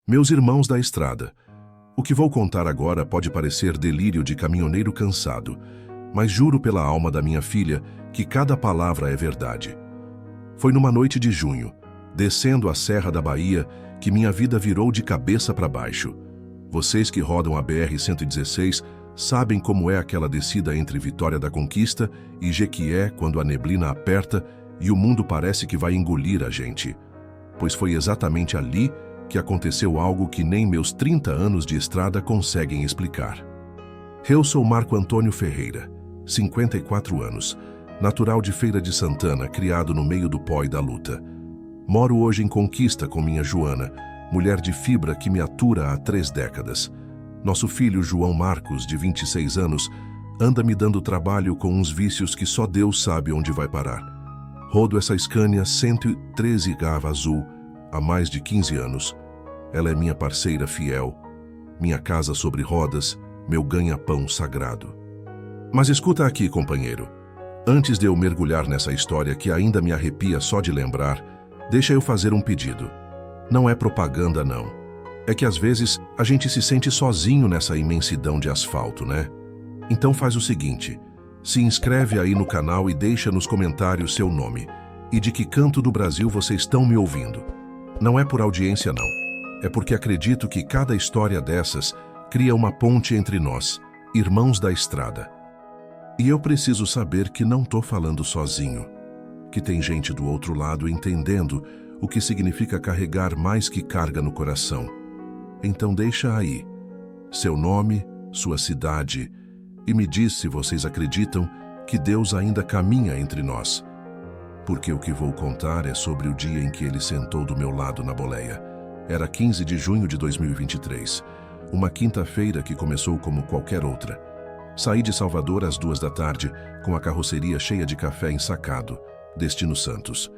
Meus irmãos da estrada, o que vou contar agora pode parecer delírio de caminhoneiro cansado, mas juro pela alma da minha filha que cada palavra é verdade. Foi numa noite de junho, descendo a Serra da Bahia, que minha vida virou de cabeça para baixo. Vocês que rodam a BR-116 sabem como é aquela descida entre Vitória da Conquista e Jequié quando a neblina aperta e o mundo parece que vai engolir a gente. Pois foi exatamente ali que aconteceu algo que nem meus 30 anos de estrada conseguem explicar. Eu sou Marco Antônio Ferreira, 54 anos, natural de Feira de Santana, criado no meio do pó e da luta. Moro hoje em Conquista com minha Joana, mulher de fibra que me atura há 3 décadas. Nosso filho João Marcos, de 26 anos, anda me dando trabalho com uns vícios que só Deus sabe onde vai parar. Rodo essa Scania 113 Gava azul há mais de 15 anos. Ela é minha parceira fiel, minha casa sobre rodas, meu ganha-pão sagrado. Mas escuta aqui, companheiro. Antes de eu mergulhar nessa história que ainda me arrepia só de lembrar, deixa eu fazer um pedido. Não é propaganda, não. É que às vezes a gente se sente sozinho nessa imensidão de asfalto, né? Então faz o seguinte, se inscreve aí no canal e deixa nos comentários seu nome e de que canto do Brasil vocês estão me ouvindo. Não é por audiência, não. É porque acredito que cada história dessas cria uma ponte entre nós, irmãos da estrada. E eu preciso saber que não tô falando sozinho, que tem gente do outro lado entendendo o que significa carregar mais que carga no coração. Então deixa aí seu nome, sua cidade e me diz se vocês acreditam que Deus ainda caminha entre nós. Porque o que vou contar é sobre o dia em que ele sentou do meu lado na boleia. Era 15 de junho de 2023, uma quinta-feira que começou como qualquer outra. Saí de Salvador às 2 da tarde, com a carroceria cheia de café ensacado, destino Santos.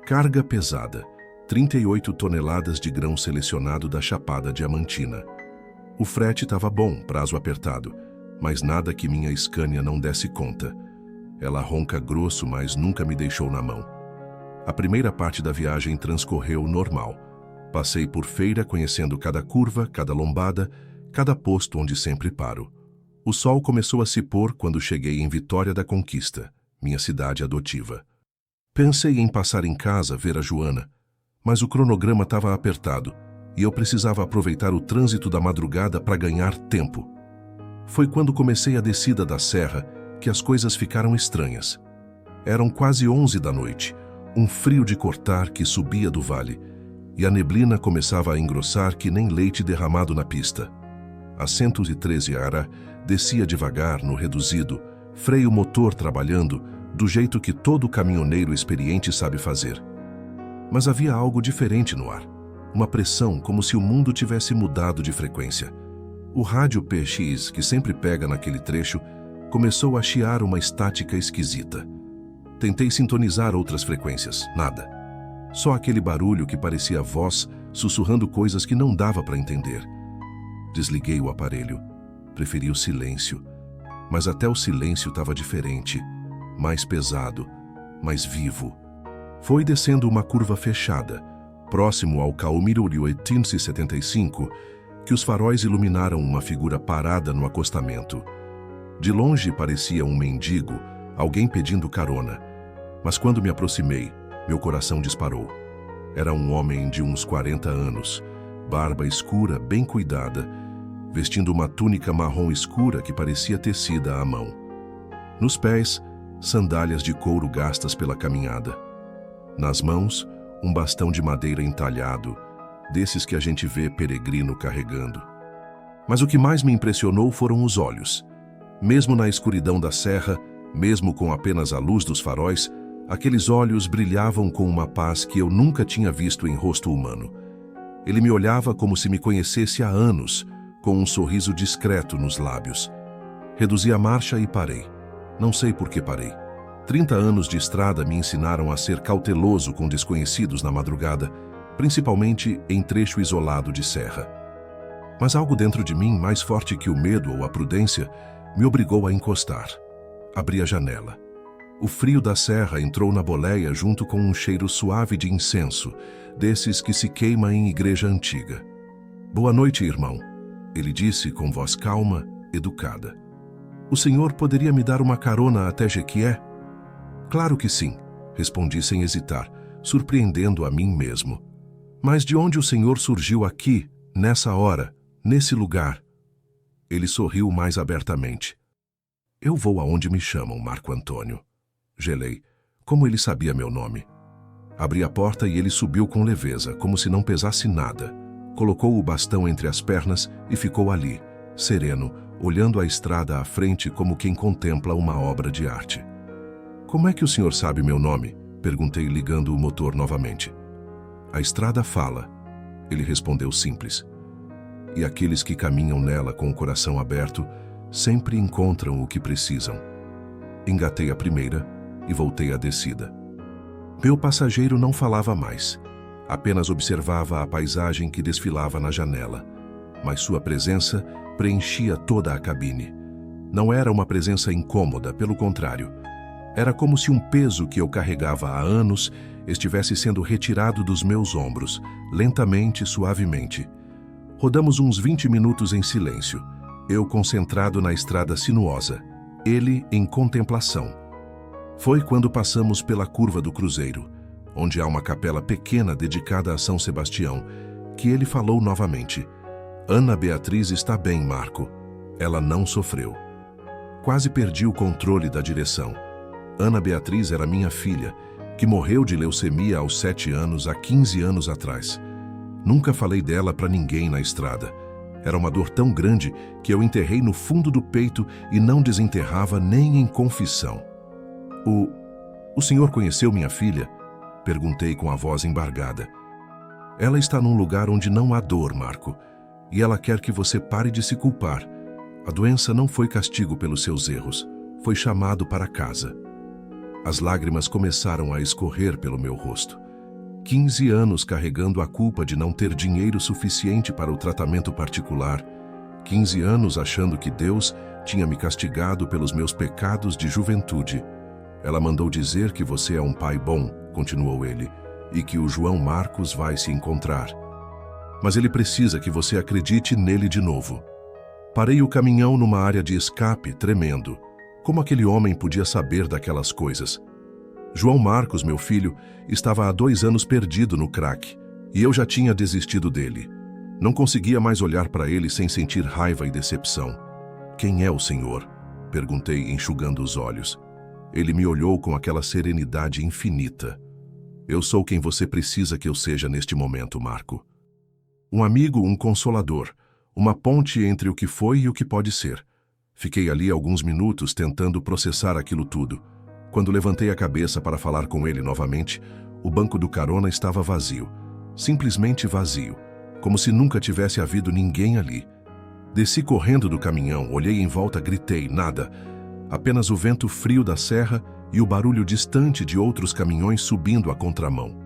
Carga pesada, 38 toneladas de grão selecionado da Chapada Diamantina. O frete estava bom, prazo apertado, mas nada que minha Scania não desse conta. Ela ronca grosso, mas nunca me deixou na mão. A primeira parte da viagem transcorreu normal. Passei por feira conhecendo cada curva, cada lombada, cada posto onde sempre paro. O sol começou a se pôr quando cheguei em Vitória da Conquista, minha cidade adotiva. Pensei em passar em casa ver a Joana, mas o cronograma estava apertado e eu precisava aproveitar o trânsito da madrugada para ganhar tempo. Foi quando comecei a descida da serra que as coisas ficaram estranhas. Eram quase 11 da noite, um frio de cortar que subia do vale, e a neblina começava a engrossar que nem leite derramado na pista. A 113 ARA descia devagar no reduzido, freio motor trabalhando, do jeito que todo caminhoneiro experiente sabe fazer. Mas havia algo diferente no ar, uma pressão como se o mundo tivesse mudado de frequência. O rádio PX, que sempre pega naquele trecho, começou a chiar uma estática esquisita. Tentei sintonizar outras frequências, nada. Só aquele barulho que parecia voz sussurrando coisas que não dava para entender. Desliguei o aparelho, preferi o silêncio, mas até o silêncio estava diferente, mais pesado, mais vivo. Foi descendo uma curva fechada, próximo ao Caumiro 875, que os faróis iluminaram uma figura parada no acostamento. De longe parecia um mendigo, alguém pedindo carona, mas quando me aproximei, meu coração disparou. Era um homem de uns 40 anos, barba escura, bem cuidada, vestindo uma túnica marrom escura que parecia tecida à mão. Nos pés, sandálias de couro gastas pela caminhada. Nas mãos, um bastão de madeira entalhado, desses que a gente vê peregrino carregando. Mas o que mais me impressionou foram os olhos. Mesmo na escuridão da serra, mesmo com apenas a luz dos faróis, aqueles olhos brilhavam com uma paz que eu nunca tinha visto em rosto humano. Ele me olhava como se me conhecesse há anos, com um sorriso discreto nos lábios. Reduzi a marcha e parei. Não sei por que parei. 30 anos de estrada me ensinaram a ser cauteloso com desconhecidos na madrugada, principalmente em trecho isolado de serra. Mas algo dentro de mim, mais forte que o medo ou a prudência, me obrigou a encostar. Abri a janela. O frio da serra entrou na boleia junto com um cheiro suave de incenso, desses que se queima em igreja antiga. Boa noite, irmão, ele disse com voz calma, educada. O senhor poderia me dar uma carona até Jequié? Claro que sim, respondi sem hesitar, surpreendendo a mim mesmo. Mas de onde o senhor surgiu aqui, nessa hora, nesse lugar? Ele sorriu mais abertamente. Eu vou aonde me chamam, Marco Antônio. Gelei. Como ele sabia meu nome? Abri a porta e ele subiu com leveza, como se não pesasse nada. Colocou o bastão entre as pernas e ficou ali, sereno, olhando a estrada à frente como quem contempla uma obra de arte. Como é que o senhor sabe meu nome? Perguntei, ligando o motor novamente. A estrada fala, ele respondeu simples. E aqueles que caminham nela com o coração aberto sempre encontram o que precisam. Engatei a primeira e voltei à descida. Meu passageiro não falava mais. Apenas observava a paisagem que desfilava na janela. Mas sua presença preenchia toda a cabine. Não era uma presença incômoda, pelo contrário. Era como se um peso que eu carregava há anos estivesse sendo retirado dos meus ombros, lentamente, suavemente. Rodamos uns 20 minutos em silêncio, eu concentrado na estrada sinuosa, ele em contemplação. Foi quando passamos pela curva do Cruzeiro, onde há uma capela pequena dedicada a São Sebastião, que ele falou novamente. Ana Beatriz está bem, Marco. Ela não sofreu. Quase perdi o controle da direção. Ana Beatriz era minha filha, que morreu de leucemia aos 7 anos, há 15 anos atrás. Nunca falei dela para ninguém na estrada. Era uma dor tão grande que eu enterrei no fundo do peito e não desenterrava nem em confissão. O senhor conheceu minha filha? Perguntei com a voz embargada. Ela está num lugar onde não há dor, Marco, e ela quer que você pare de se culpar. A doença não foi castigo pelos seus erros, foi chamado para casa. As lágrimas começaram a escorrer pelo meu rosto. 15 anos carregando a culpa de não ter dinheiro suficiente para o tratamento particular. 15 anos achando que Deus tinha me castigado pelos meus pecados de juventude. Ela mandou dizer que você é um pai bom, continuou ele, e que o João Marcos vai se encontrar. Mas ele precisa que você acredite nele de novo. Parei o caminhão numa área de escape, tremendo. Como aquele homem podia saber daquelas coisas? João Marcos, meu filho, estava há 2 anos perdido no crack, e eu já tinha desistido dele. Não conseguia mais olhar para ele sem sentir raiva e decepção. Quem é o senhor? Perguntei, enxugando os olhos. Ele me olhou com aquela serenidade infinita. Eu sou quem você precisa que eu seja neste momento, Marco. Um amigo, um consolador, uma ponte entre o que foi e o que pode ser. Fiquei ali alguns minutos tentando processar aquilo tudo. Quando levantei a cabeça para falar com ele novamente, o banco do carona estava vazio. Simplesmente vazio, como se nunca tivesse havido ninguém ali. Desci correndo do caminhão, olhei em volta, gritei, nada. Apenas o vento frio da serra e o barulho distante de outros caminhões subindo a contramão.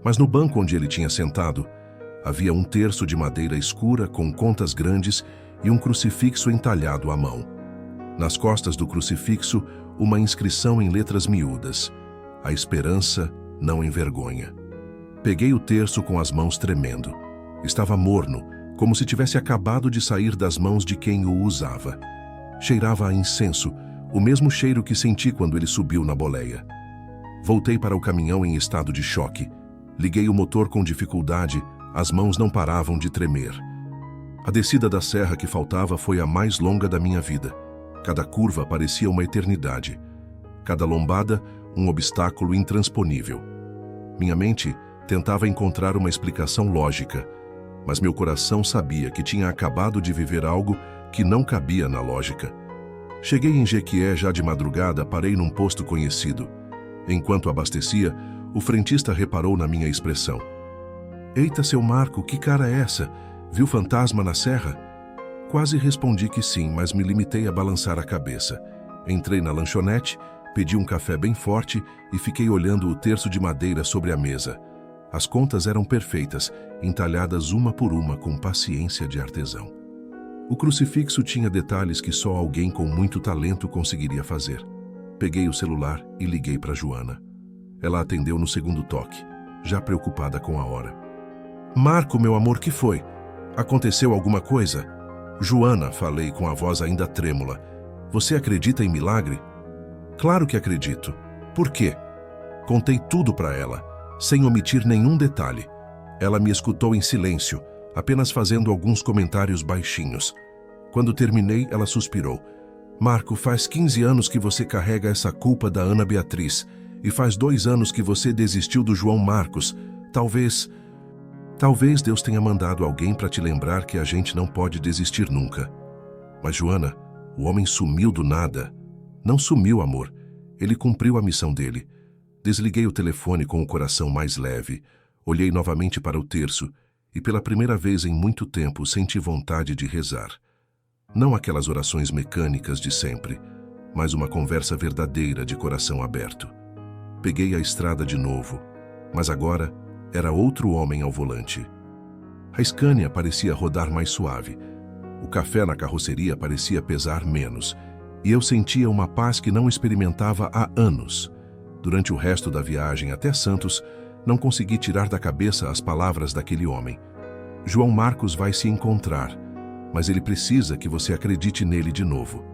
Mas no banco onde ele tinha sentado, havia um terço de madeira escura com contas grandes e um crucifixo entalhado à mão. Nas costas do crucifixo, uma inscrição em letras miúdas. A esperança não envergonha. Peguei o terço com as mãos tremendo. Estava morno, como se tivesse acabado de sair das mãos de quem o usava. Cheirava a incenso, o mesmo cheiro que senti quando ele subiu na boleia. Voltei para o caminhão em estado de choque. Liguei o motor com dificuldade, as mãos não paravam de tremer. A descida da serra que faltava foi a mais longa da minha vida. Cada curva parecia uma eternidade. Cada lombada, um obstáculo intransponível. Minha mente tentava encontrar uma explicação lógica, mas meu coração sabia que tinha acabado de viver algo que não cabia na lógica. Cheguei em Jequié já de madrugada, parei num posto conhecido. Enquanto abastecia, o frentista reparou na minha expressão. Eita, seu Marco, que cara é essa? Viu fantasma na serra? Quase respondi que sim, mas me limitei a balançar a cabeça. Entrei na lanchonete, pedi um café bem forte e fiquei olhando o terço de madeira sobre a mesa. As contas eram perfeitas, entalhadas uma por uma com paciência de artesão. O crucifixo tinha detalhes que só alguém com muito talento conseguiria fazer. Peguei o celular e liguei para Joana. Ela atendeu no segundo toque, já preocupada com a hora. Marco, meu amor, que foi? Aconteceu alguma coisa? Joana, falei com a voz ainda trêmula. Você acredita em milagre? Claro que acredito. Por quê? Contei tudo para ela, sem omitir nenhum detalhe. Ela me escutou em silêncio, apenas fazendo alguns comentários baixinhos. Quando terminei, ela suspirou. Marco, faz 15 anos que você carrega essa culpa da Ana Beatriz e faz 2 anos que você desistiu do João Marcos. Talvez Deus tenha mandado alguém para te lembrar que a gente não pode desistir nunca. Mas, Joana, o homem sumiu do nada. Não sumiu, amor. Ele cumpriu a missão dele. Desliguei o telefone com o coração mais leve. Olhei novamente para o terço e, pela primeira vez em muito tempo, senti vontade de rezar. Não aquelas orações mecânicas de sempre, mas uma conversa verdadeira de coração aberto. Peguei a estrada de novo, mas agora era outro homem ao volante. A Scania parecia rodar mais suave. O café na carroceria parecia pesar menos, e eu sentia uma paz que não experimentava há anos. Durante o resto da viagem até Santos, não consegui tirar da cabeça as palavras daquele homem. João Marcos vai se encontrar, mas ele precisa que você acredite nele de novo.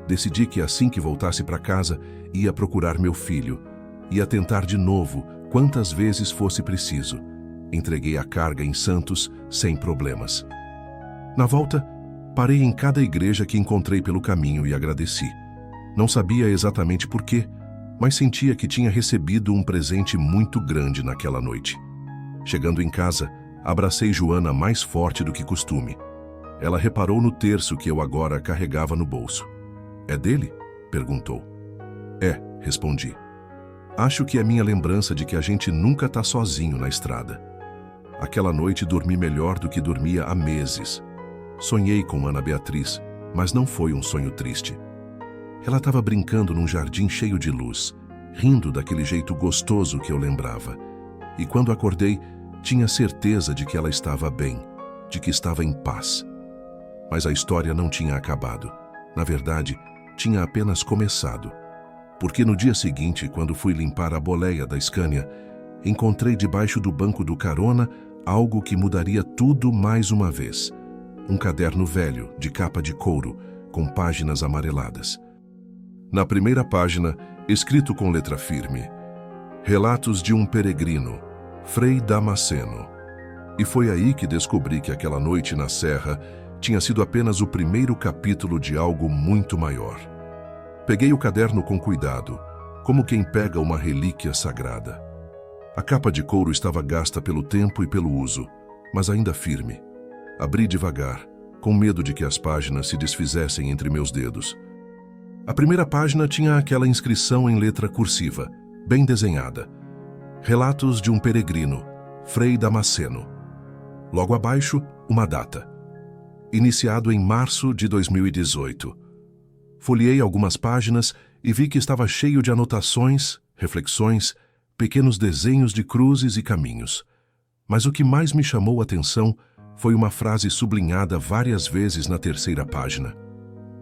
Decidi que assim que voltasse para casa, ia procurar meu filho. Ia tentar de novo, quantas vezes fosse preciso. Entreguei a carga em Santos, sem problemas. Na volta, parei em cada igreja que encontrei pelo caminho e agradeci. Não sabia exatamente por quê, mas sentia que tinha recebido um presente muito grande naquela noite. Chegando em casa, abracei Joana mais forte do que costume. Ela reparou no terço que eu agora carregava no bolso. É dele? Perguntou. É, respondi. Acho que é minha lembrança de que a gente nunca está sozinho na estrada. Aquela noite dormi melhor do que dormia há meses. Sonhei com Ana Beatriz, mas não foi um sonho triste. Ela estava brincando num jardim cheio de luz, rindo daquele jeito gostoso que eu lembrava. E quando acordei, tinha certeza de que ela estava bem, de que estava em paz. Mas a história não tinha acabado. Na verdade, tinha apenas começado. Porque no dia seguinte, quando fui limpar a boleia da Scania, encontrei debaixo do banco do carona algo que mudaria tudo mais uma vez. Um caderno velho, de capa de couro, com páginas amareladas. Na primeira página, escrito com letra firme, Relatos de um peregrino, Frei Damasceno. E foi aí que descobri que aquela noite na serra tinha sido apenas o primeiro capítulo de algo muito maior. Peguei o caderno com cuidado, como quem pega uma relíquia sagrada. A capa de couro estava gasta pelo tempo e pelo uso, mas ainda firme. Abri devagar, com medo de que as páginas se desfizessem entre meus dedos. A primeira página tinha aquela inscrição em letra cursiva, bem desenhada. Relatos de um peregrino, Frei Damasceno. Logo abaixo, uma data. Iniciado em março de 2018. Folheei algumas páginas e vi que estava cheio de anotações, reflexões, pequenos desenhos de cruzes e caminhos. Mas o que mais me chamou a atenção foi uma frase sublinhada várias vezes na terceira página.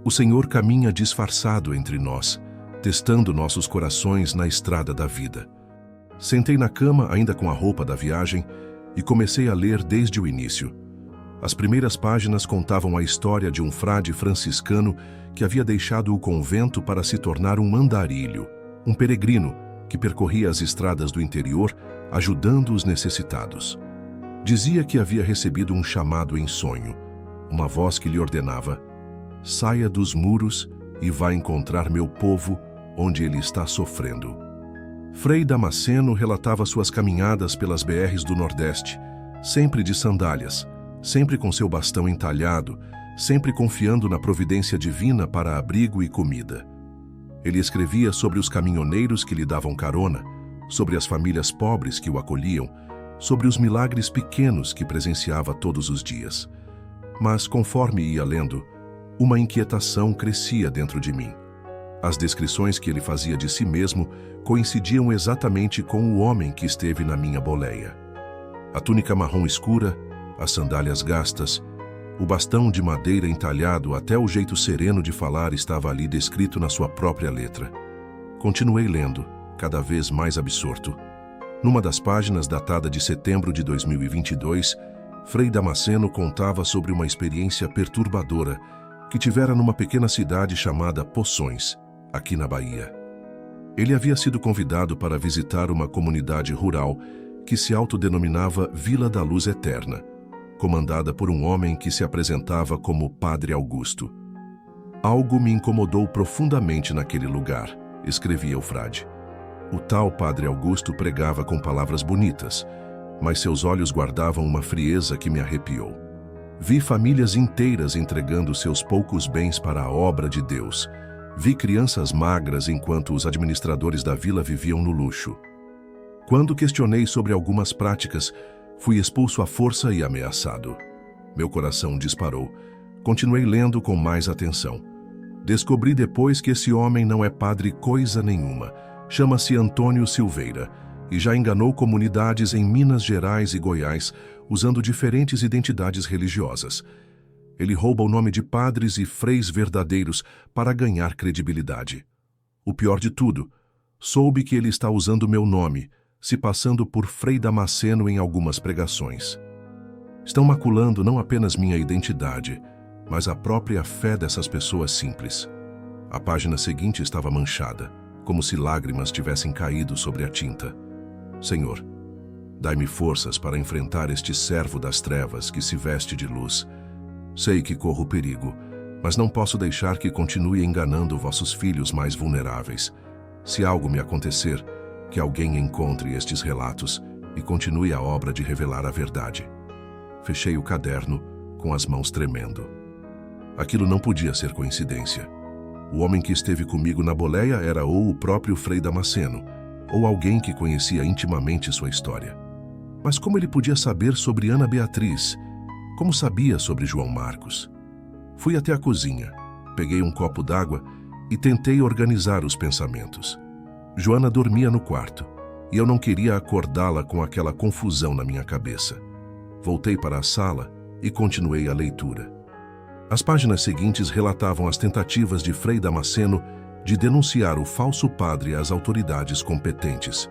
O Senhor caminha disfarçado entre nós, testando nossos corações na estrada da vida. Sentei na cama, ainda com a roupa da viagem, e comecei a ler desde o início. As primeiras páginas contavam a história de um frade franciscano que havia deixado o convento para se tornar um andarilho, um peregrino que percorria as estradas do interior, ajudando os necessitados. Dizia que havia recebido um chamado em sonho, uma voz que lhe ordenava: saia dos muros e vá encontrar meu povo onde ele está sofrendo. Frei Damasceno relatava suas caminhadas pelas BRs do Nordeste, sempre de sandálias, sempre com seu bastão entalhado, sempre confiando na providência divina para abrigo e comida. Ele escrevia sobre os caminhoneiros que lhe davam carona, sobre as famílias pobres que o acolhiam, sobre os milagres pequenos que presenciava todos os dias. Mas, conforme ia lendo, uma inquietação crescia dentro de mim. As descrições que ele fazia de si mesmo coincidiam exatamente com o homem que esteve na minha boleia. A túnica marrom escura, as sandálias gastas, o bastão de madeira entalhado, até o jeito sereno de falar estava ali descrito na sua própria letra. Continuei lendo, cada vez mais absorto. Numa das páginas, datada de setembro de 2022, Frei Damasceno contava sobre uma experiência perturbadora que tivera numa pequena cidade chamada Poções, aqui na Bahia. Ele havia sido convidado para visitar uma comunidade rural que se autodenominava Vila da Luz Eterna, comandada por um homem que se apresentava como Padre Augusto. Algo me incomodou profundamente naquele lugar, escrevia o frade. O tal Padre Augusto pregava com palavras bonitas, mas seus olhos guardavam uma frieza que me arrepiou. Vi famílias inteiras entregando seus poucos bens para a obra de Deus. Vi crianças magras enquanto os administradores da vila viviam no luxo. Quando questionei sobre algumas práticas, fui expulso à força e ameaçado. Meu coração disparou. Continuei lendo com mais atenção. Descobri depois que esse homem não é padre coisa nenhuma. Chama-se Antônio Silveira e já enganou comunidades em Minas Gerais e Goiás usando diferentes identidades religiosas. Ele rouba o nome de padres e freis verdadeiros para ganhar credibilidade. O pior de tudo, soube que ele está usando meu nome, se passando por Frei Damasceno em algumas pregações. Estão maculando não apenas minha identidade, mas a própria fé dessas pessoas simples. A página seguinte estava manchada, como se lágrimas tivessem caído sobre a tinta. Senhor, dai-me forças para enfrentar este servo das trevas que se veste de luz. Sei que corro perigo, mas não posso deixar que continue enganando vossos filhos mais vulneráveis. Se algo me acontecer, que alguém encontre estes relatos e continue a obra de revelar a verdade. Fechei o caderno com as mãos tremendo. Aquilo não podia ser coincidência. O homem que esteve comigo na boleia era ou o próprio Frei Damasceno, ou alguém que conhecia intimamente sua história. Mas como ele podia saber sobre Ana Beatriz? Como sabia sobre João Marcos? Fui até a cozinha, peguei um copo d'água e tentei organizar os pensamentos. Joana dormia no quarto, e eu não queria acordá-la com aquela confusão na minha cabeça. Voltei para a sala e continuei a leitura. As páginas seguintes relatavam as tentativas de Frei Damasceno de denunciar o falso padre às autoridades competentes.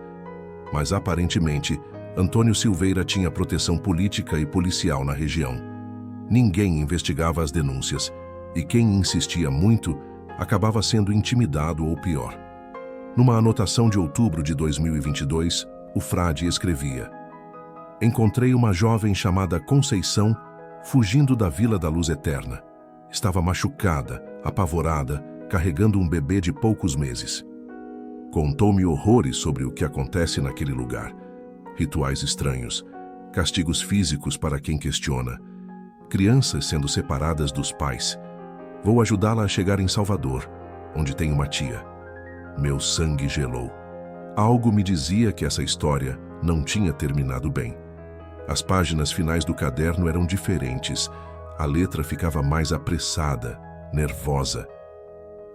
Mas, aparentemente, Antônio Silveira tinha proteção política e policial na região. Ninguém investigava as denúncias, e quem insistia muito acabava sendo intimidado ou pior. Numa anotação de outubro de 2022, o frade escrevia: encontrei uma jovem chamada Conceição fugindo da Vila da Luz Eterna. Estava machucada, apavorada, carregando um bebê de poucos meses. Contou-me horrores sobre o que acontece naquele lugar. Rituais estranhos, castigos físicos para quem questiona, crianças sendo separadas dos pais. Vou ajudá-la a chegar em Salvador, onde tem uma tia. Meu sangue gelou. Algo me dizia que essa história não tinha terminado bem. As páginas finais do caderno eram diferentes. A letra ficava mais apressada, nervosa.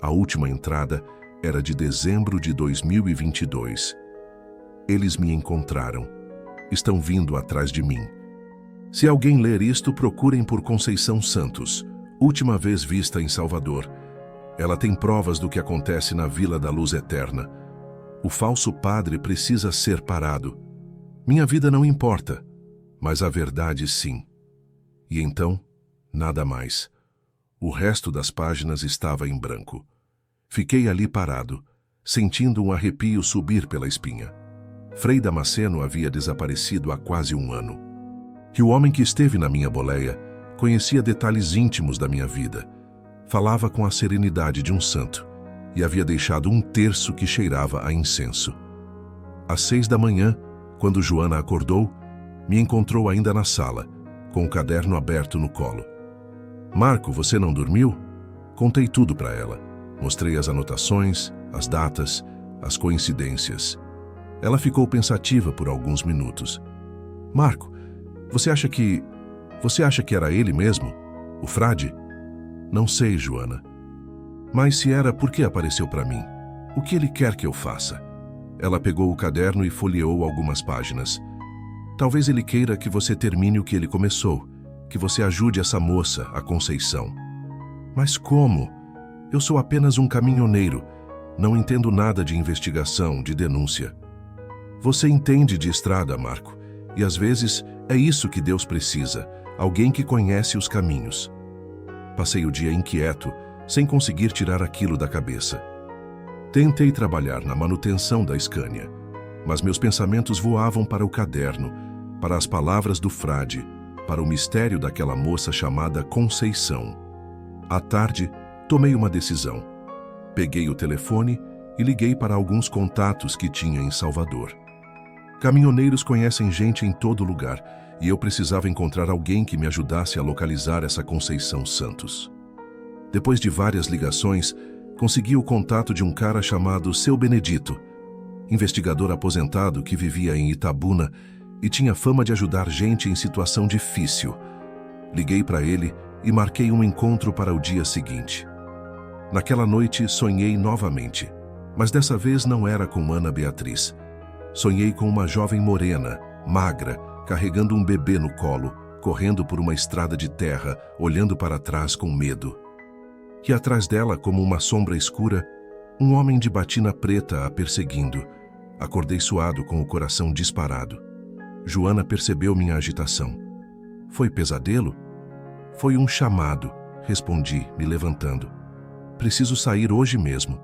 A última entrada era de dezembro de 2022. Eles me encontraram. Estão vindo atrás de mim. Se alguém ler isto, procurem por Conceição Santos, última vez vista em Salvador. Ela tem provas do que acontece na Vila da Luz Eterna. O falso padre precisa ser parado. Minha vida não importa, mas a verdade sim. E então, nada mais. O resto das páginas estava em branco. Fiquei ali parado, sentindo um arrepio subir pela espinha. Frei Damasceno havia desaparecido há quase um ano. E o homem que esteve na minha boleia conhecia detalhes íntimos da minha vida. Falava com a serenidade de um santo e havia deixado um terço que cheirava a incenso. Às 6 da manhã, quando Joana acordou, me encontrou ainda na sala, com o caderno aberto no colo. Marco, você não dormiu? Contei tudo para ela. Mostrei as anotações, as datas, as coincidências. Ela ficou pensativa por alguns minutos. Marco, você acha que era ele mesmo? O frade? Não sei, Joana. Mas se era, por que apareceu para mim? O que ele quer que eu faça? Ela pegou o caderno e folheou algumas páginas. Talvez ele queira que você termine o que ele começou, que você ajude essa moça, a Conceição. Mas como? Eu sou apenas um caminhoneiro. Não entendo nada de investigação, de denúncia. Você entende de estrada, Marco, e às vezes É isso que Deus precisa, alguém que conhece os caminhos. Passei o dia inquieto, sem conseguir tirar aquilo da cabeça. Tentei trabalhar na manutenção da Scania, mas meus pensamentos voavam para o caderno, para as palavras do frade, para o mistério daquela moça chamada Conceição. À tarde, tomei uma decisão. Peguei o telefone e liguei para alguns contatos que tinha em Salvador. Caminhoneiros conhecem gente em todo lugar e eu precisava encontrar alguém que me ajudasse a localizar essa Conceição Santos. Depois de várias ligações, consegui o contato de um cara chamado Seu Benedito, investigador aposentado que vivia em Itabuna e tinha fama de ajudar gente em situação difícil. Liguei para ele e marquei um encontro para o dia seguinte. Naquela noite, sonhei novamente, mas dessa vez não era com Ana Beatriz. Sonhei com uma jovem morena, magra, carregando um bebê no colo, correndo por uma estrada de terra, olhando para trás com medo. E atrás dela, como uma sombra escura, um homem de batina preta a perseguindo. Acordei suado com o coração disparado. Joana percebeu minha agitação. Foi pesadelo? Foi um chamado, respondi, me levantando. Preciso sair hoje mesmo.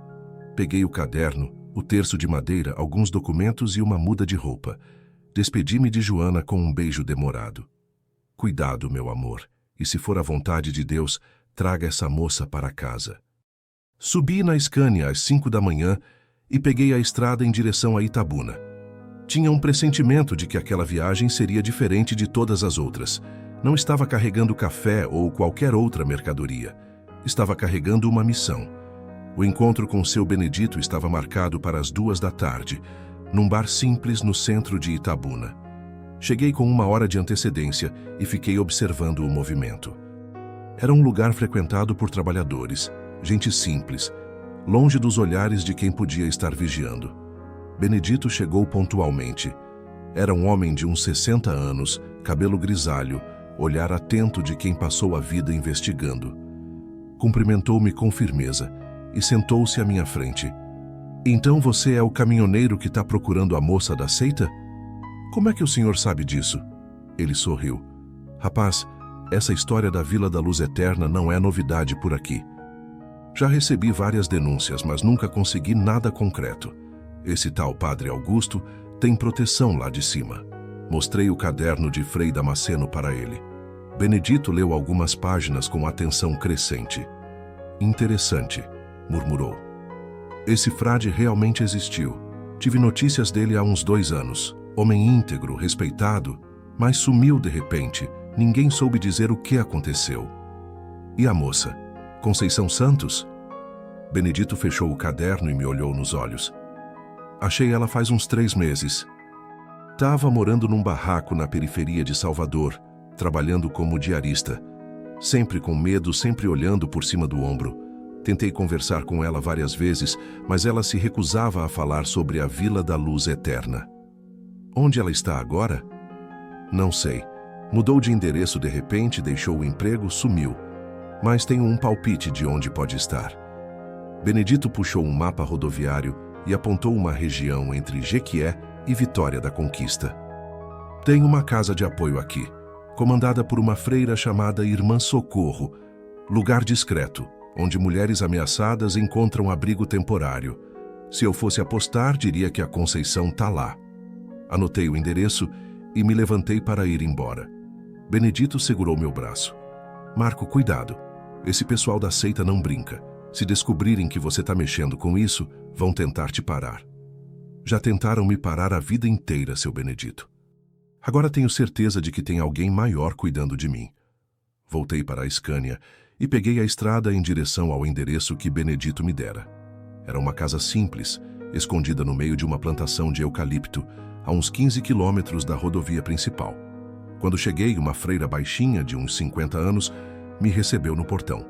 Peguei o caderno, o terço de madeira, alguns documentos e uma muda de roupa. Despedi-me de Joana com um beijo demorado. Cuidado, meu amor, e se for a vontade de Deus, traga essa moça para casa. Subi na Scania às 5 da manhã e peguei a estrada em direção a Itabuna. Tinha um pressentimento de que aquela viagem seria diferente de todas as outras. Não estava carregando café ou qualquer outra mercadoria. Estava carregando uma missão. O encontro com Seu Benedito estava marcado para as 2 da tarde, num bar simples no centro de Itabuna. Cheguei com 1 hora de antecedência e fiquei observando o movimento. Era um lugar frequentado por trabalhadores, gente simples, longe dos olhares de quem podia estar vigiando. Benedito chegou pontualmente. Era um homem de uns 60 anos, cabelo grisalho, olhar atento de quem passou a vida investigando. Cumprimentou-me com firmeza e sentou-se à minha frente. Então você é o caminhoneiro que está procurando a moça da seita? Como é que o senhor sabe disso? Ele sorriu. Rapaz, essa história da Vila da Luz Eterna não é novidade por aqui. Já recebi várias denúncias, mas nunca consegui nada concreto. Esse tal Padre Augusto tem proteção lá de cima. Mostrei o caderno de Frei Damasceno para ele. Benedito leu algumas páginas com atenção crescente. Interessante, murmurou. Esse frade realmente existiu. Tive notícias dele há uns 2 anos. Homem íntegro, respeitado, mas sumiu de repente. Ninguém soube dizer o que aconteceu. E a moça? Conceição Santos? Benedito fechou o caderno e me olhou nos olhos. Achei ela faz uns 3 meses. Estava morando num barraco na periferia de Salvador, trabalhando como diarista. Sempre com medo, sempre olhando por cima do ombro. Tentei conversar com ela várias vezes, mas ela se recusava a falar sobre a Vila da Luz Eterna. Onde ela está agora? Não sei. Mudou de endereço de repente, deixou o emprego, sumiu. Mas tenho um palpite de onde pode estar. Benedito puxou um mapa rodoviário e apontou uma região entre Jequié e Vitória da Conquista. Tem uma casa de apoio aqui, comandada por uma freira chamada Irmã Socorro, lugar discreto, onde mulheres ameaçadas encontram abrigo temporário. Se eu fosse apostar, diria que a Conceição tá lá. Anotei o endereço e me levantei para ir embora. Benedito segurou meu braço. Marco, cuidado. Esse pessoal da seita não brinca. Se descobrirem que você está mexendo com isso, vão tentar te parar. Já tentaram me parar a vida inteira, seu Benedito. Agora tenho certeza de que tem alguém maior cuidando de mim. Voltei para a Scania e peguei a estrada em direção ao endereço que Benedito me dera. Era uma casa simples, escondida no meio de uma plantação de eucalipto, a uns 15 quilômetros da rodovia principal. Quando cheguei, uma freira baixinha de uns 50 anos me recebeu no portão.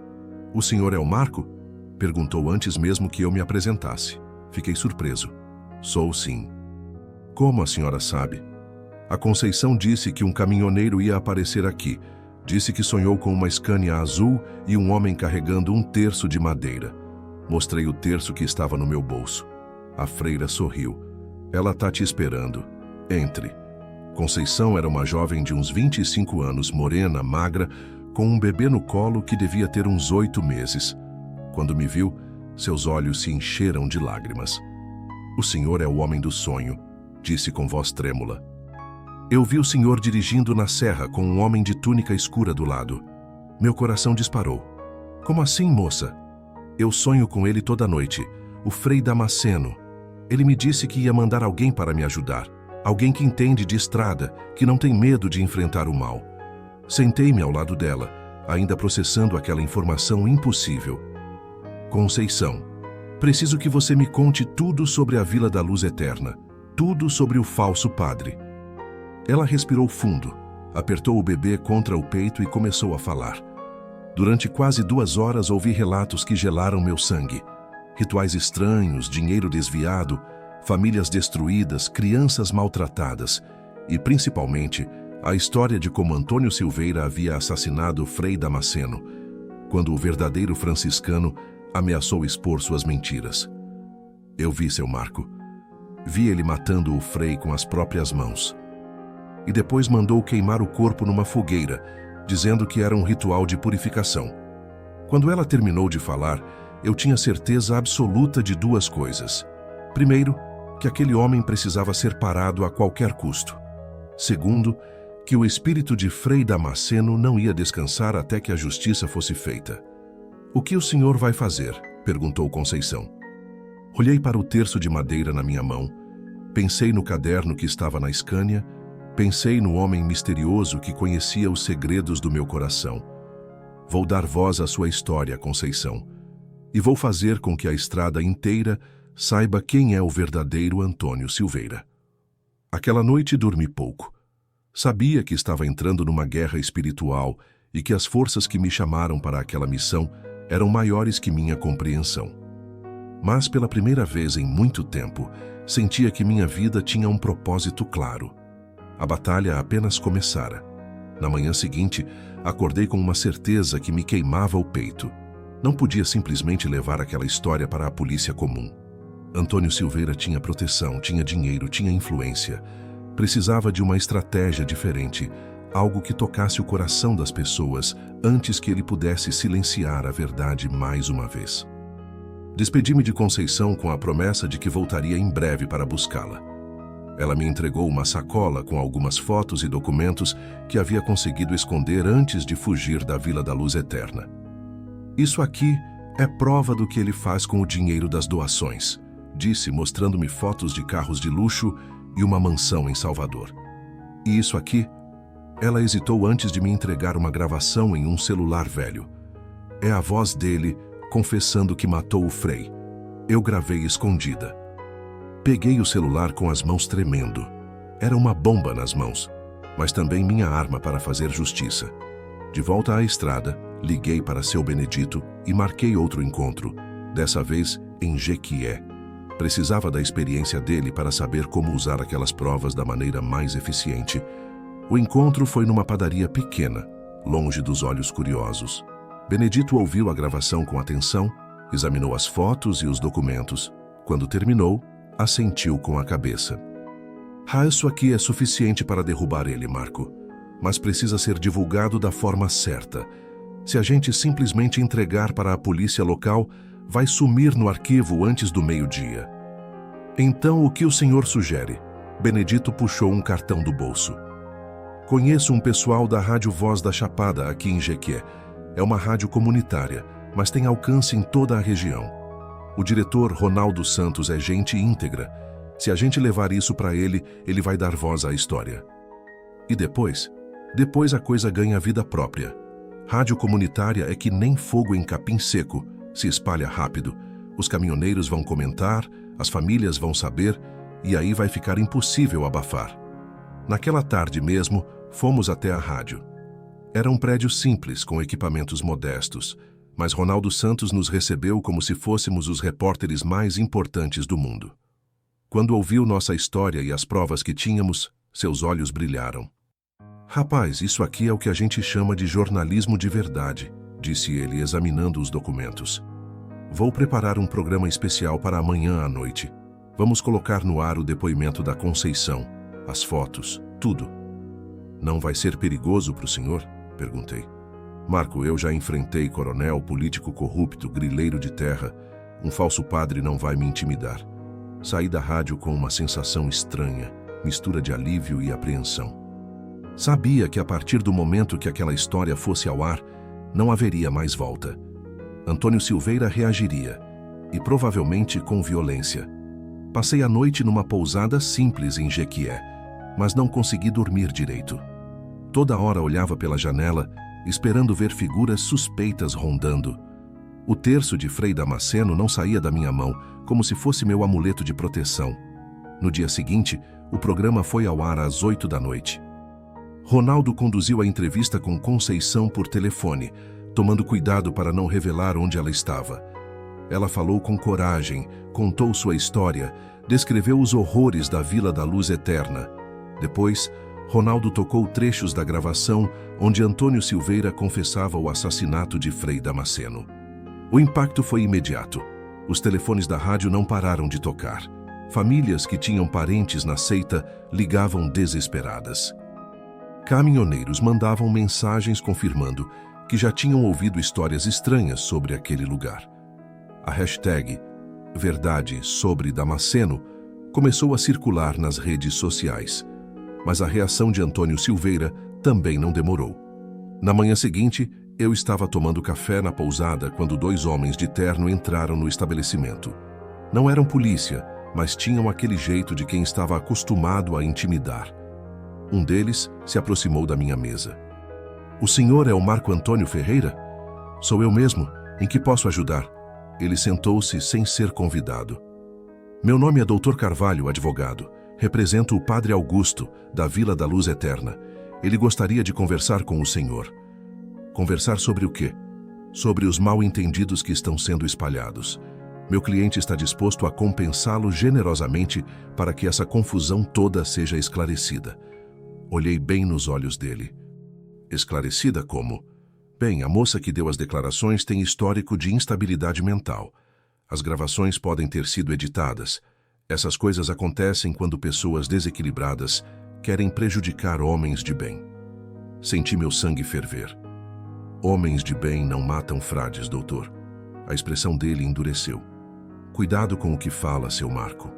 O senhor é o Marco? Perguntou antes mesmo que eu me apresentasse. Fiquei surpreso. Sou sim. Como a senhora sabe? A Conceição disse que um caminhoneiro ia aparecer aqui. Disse que sonhou com uma Scania azul e um homem carregando um terço de madeira. Mostrei o terço que estava no meu bolso. A freira sorriu. Ela tá te esperando. Entre. Conceição era uma jovem de uns 25 anos, morena, magra, com um bebê no colo que devia ter uns 8 meses. Quando me viu, seus olhos se encheram de lágrimas. "O senhor é o homem do sonho", disse com voz trêmula. "Eu vi o senhor dirigindo na serra com um homem de túnica escura do lado. Meu coração disparou. Como assim, moça? Eu sonho com ele toda noite, o Frei Damasceno. Ele me disse que ia mandar alguém para me ajudar, alguém que entende de estrada, que não tem medo de enfrentar o mal." Sentei-me ao lado dela, ainda processando aquela informação impossível. "Conceição, preciso que você me conte tudo sobre a Vila da Luz Eterna, tudo sobre o falso padre." Ela respirou fundo, apertou o bebê contra o peito e começou a falar. Durante quase 2 horas ouvi relatos que gelaram meu sangue. Rituais estranhos, dinheiro desviado, famílias destruídas, crianças maltratadas e, principalmente, a história de como Antônio Silveira havia assassinado Frei Damasceno, quando o verdadeiro franciscano ameaçou expor suas mentiras. Eu vi seu Marco. Vi ele matando o Frei com as próprias mãos. E depois mandou queimar o corpo numa fogueira, dizendo que era um ritual de purificação. Quando ela terminou de falar, eu tinha certeza absoluta de 2 coisas. Primeiro, que aquele homem precisava ser parado a qualquer custo. Segundo, que o espírito de Frei Damasceno não ia descansar até que a justiça fosse feita. "O que o senhor vai fazer?", perguntou Conceição. Olhei para o terço de madeira na minha mão, pensei no caderno que estava na escânia, pensei no homem misterioso que conhecia os segredos do meu coração. "Vou dar voz à sua história, Conceição, e vou fazer com que a estrada inteira saiba quem é o verdadeiro Antônio Silveira." Aquela noite dormi pouco. Sabia que estava entrando numa guerra espiritual e que as forças que me chamaram para aquela missão eram maiores que minha compreensão. Mas pela primeira vez em muito tempo, sentia que minha vida tinha um propósito claro. A batalha apenas começara. Na manhã seguinte, acordei com uma certeza que me queimava o peito. Não podia simplesmente levar aquela história para a polícia comum. Antônio Silveira tinha proteção, tinha dinheiro, tinha influência. Precisava de uma estratégia diferente, algo que tocasse o coração das pessoas antes que ele pudesse silenciar a verdade mais uma vez. Despedi-me de Conceição com a promessa de que voltaria em breve para buscá-la. Ela me entregou uma sacola com algumas fotos e documentos que havia conseguido esconder antes de fugir da Vila da Luz Eterna. "Isso aqui é prova do que ele faz com o dinheiro das doações", disse, mostrando-me fotos de carros de luxo e uma mansão em Salvador. "E isso aqui?" Ela hesitou antes de me entregar uma gravação em um celular velho. "É a voz dele confessando que matou o Frei. Eu gravei escondida." Peguei o celular com as mãos tremendo. Era uma bomba nas mãos, mas também minha arma para fazer justiça. De volta à estrada, liguei para seu Benedito e marquei outro encontro, dessa vez em Jequié. Precisava da experiência dele para saber como usar aquelas provas da maneira mais eficiente. O encontro foi numa padaria pequena, longe dos olhos curiosos. Benedito ouviu a gravação com atenção, examinou as fotos e os documentos. Quando terminou, assentiu com a cabeça. "Isso aqui é suficiente para derrubar ele, Marco, mas precisa ser divulgado da forma certa. Se a gente simplesmente entregar para a polícia local, vai sumir no arquivo antes do meio-dia." "Então, o que o senhor sugere?" Benedito puxou um cartão do bolso. "Conheço um pessoal da Rádio Voz da Chapada aqui em Jequié. É uma rádio comunitária, mas tem alcance em toda a região. O diretor Ronaldo Santos é gente íntegra. Se a gente levar isso para ele, ele vai dar voz à história." "E depois? Depois a coisa ganha vida própria. Rádio comunitária é que nem fogo em capim seco, se espalha rápido. Os caminhoneiros vão comentar, as famílias vão saber, e aí vai ficar impossível abafar." Naquela tarde mesmo, fomos até a rádio. Era um prédio simples, com equipamentos modestos, mas Ronaldo Santos nos recebeu como se fôssemos os repórteres mais importantes do mundo. Quando ouviu nossa história e as provas que tínhamos, seus olhos brilharam. "Rapaz, isso aqui é o que a gente chama de jornalismo de verdade", disse ele, examinando os documentos. "Vou preparar um programa especial para amanhã à noite. Vamos colocar no ar o depoimento da Conceição, as fotos, tudo. Não vai ser perigoso para o senhor? Perguntei. Marco, eu já enfrentei coronel, político corrupto, grileiro de terra. Um falso padre não vai me intimidar. Saí da rádio com uma sensação estranha, mistura de alívio e apreensão. Sabia que a partir do momento que aquela história fosse ao ar, não haveria mais volta. Antônio Silveira reagiria, e provavelmente com violência. Passei a noite numa pousada simples em Jequié, mas não consegui dormir direito. Toda hora olhava pela janela, esperando ver figuras suspeitas rondando. O terço de Frei Damasceno não saía da minha mão, como se fosse meu amuleto de proteção. No dia seguinte, o programa foi ao ar às 8 da noite. Ronaldo conduziu a entrevista com Conceição por telefone, tomando cuidado para não revelar onde ela estava. Ela falou com coragem, contou sua história, descreveu os horrores da Vila da Luz Eterna. Depois, Ronaldo tocou trechos da gravação onde Antônio Silveira confessava o assassinato de Frei Damasceno. O impacto foi imediato. Os telefones da rádio não pararam de tocar. Famílias que tinham parentes na seita ligavam desesperadas. Caminhoneiros mandavam mensagens confirmando que já tinham ouvido histórias estranhas sobre aquele lugar. A hashtag Verdade sobre Damasceno começou a circular nas redes sociais, mas a reação de Antônio Silveira também não demorou. Na manhã seguinte, eu estava tomando café na pousada quando 2 homens de terno entraram no estabelecimento. Não eram polícia, mas tinham aquele jeito de quem estava acostumado a intimidar. Um deles se aproximou da minha mesa. "O senhor é o Marco Antônio Ferreira?" "Sou eu mesmo. Em que posso ajudar?" Ele sentou-se sem ser convidado. "Meu nome é Dr. Carvalho, advogado. Represento o Padre Augusto, da Vila da Luz Eterna. Ele gostaria de conversar com o senhor." "Conversar sobre o quê?" "Sobre os mal-entendidos que estão sendo espalhados. Meu cliente está disposto a compensá-lo generosamente para que essa confusão toda seja esclarecida." Olhei bem nos olhos dele. "Esclarecida como?" "Bem, a moça que deu as declarações tem histórico de instabilidade mental. As gravações podem ter sido editadas. Essas coisas acontecem quando pessoas desequilibradas querem prejudicar homens de bem." Senti meu sangue ferver. "Homens de bem não matam frades, doutor." A expressão dele endureceu. "Cuidado com o que fala, seu Marco.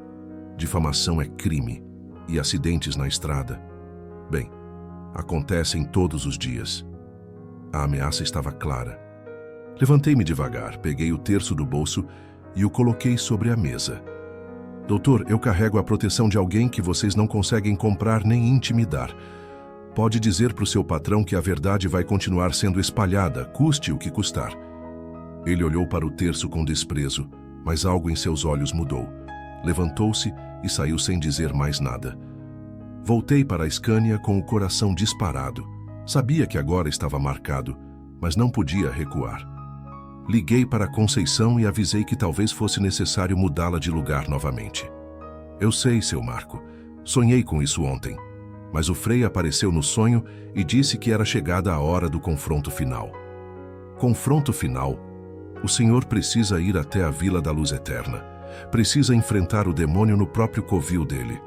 Difamação é crime. E acidentes na estrada? Bem, acontecem todos os dias." A ameaça estava clara. Levantei-me devagar, peguei o terço do bolso e o coloquei sobre a mesa. "Doutor, eu carrego a proteção de alguém que vocês não conseguem comprar nem intimidar. Pode dizer para o seu patrão que a verdade vai continuar sendo espalhada, custe o que custar." Ele olhou para o terço com desprezo, mas algo em seus olhos mudou. Levantou-se e saiu sem dizer mais nada. Voltei para a Scania com o coração disparado. Sabia que agora estava marcado, mas não podia recuar. Liguei para Conceição e avisei que talvez fosse necessário mudá-la de lugar novamente. "Eu sei, seu Marco. Sonhei com isso ontem. Mas o Frei apareceu no sonho e disse que era chegada a hora do confronto final." "Confronto final? O senhor precisa ir até a Vila da Luz Eterna. Precisa enfrentar o demônio no próprio covil dele."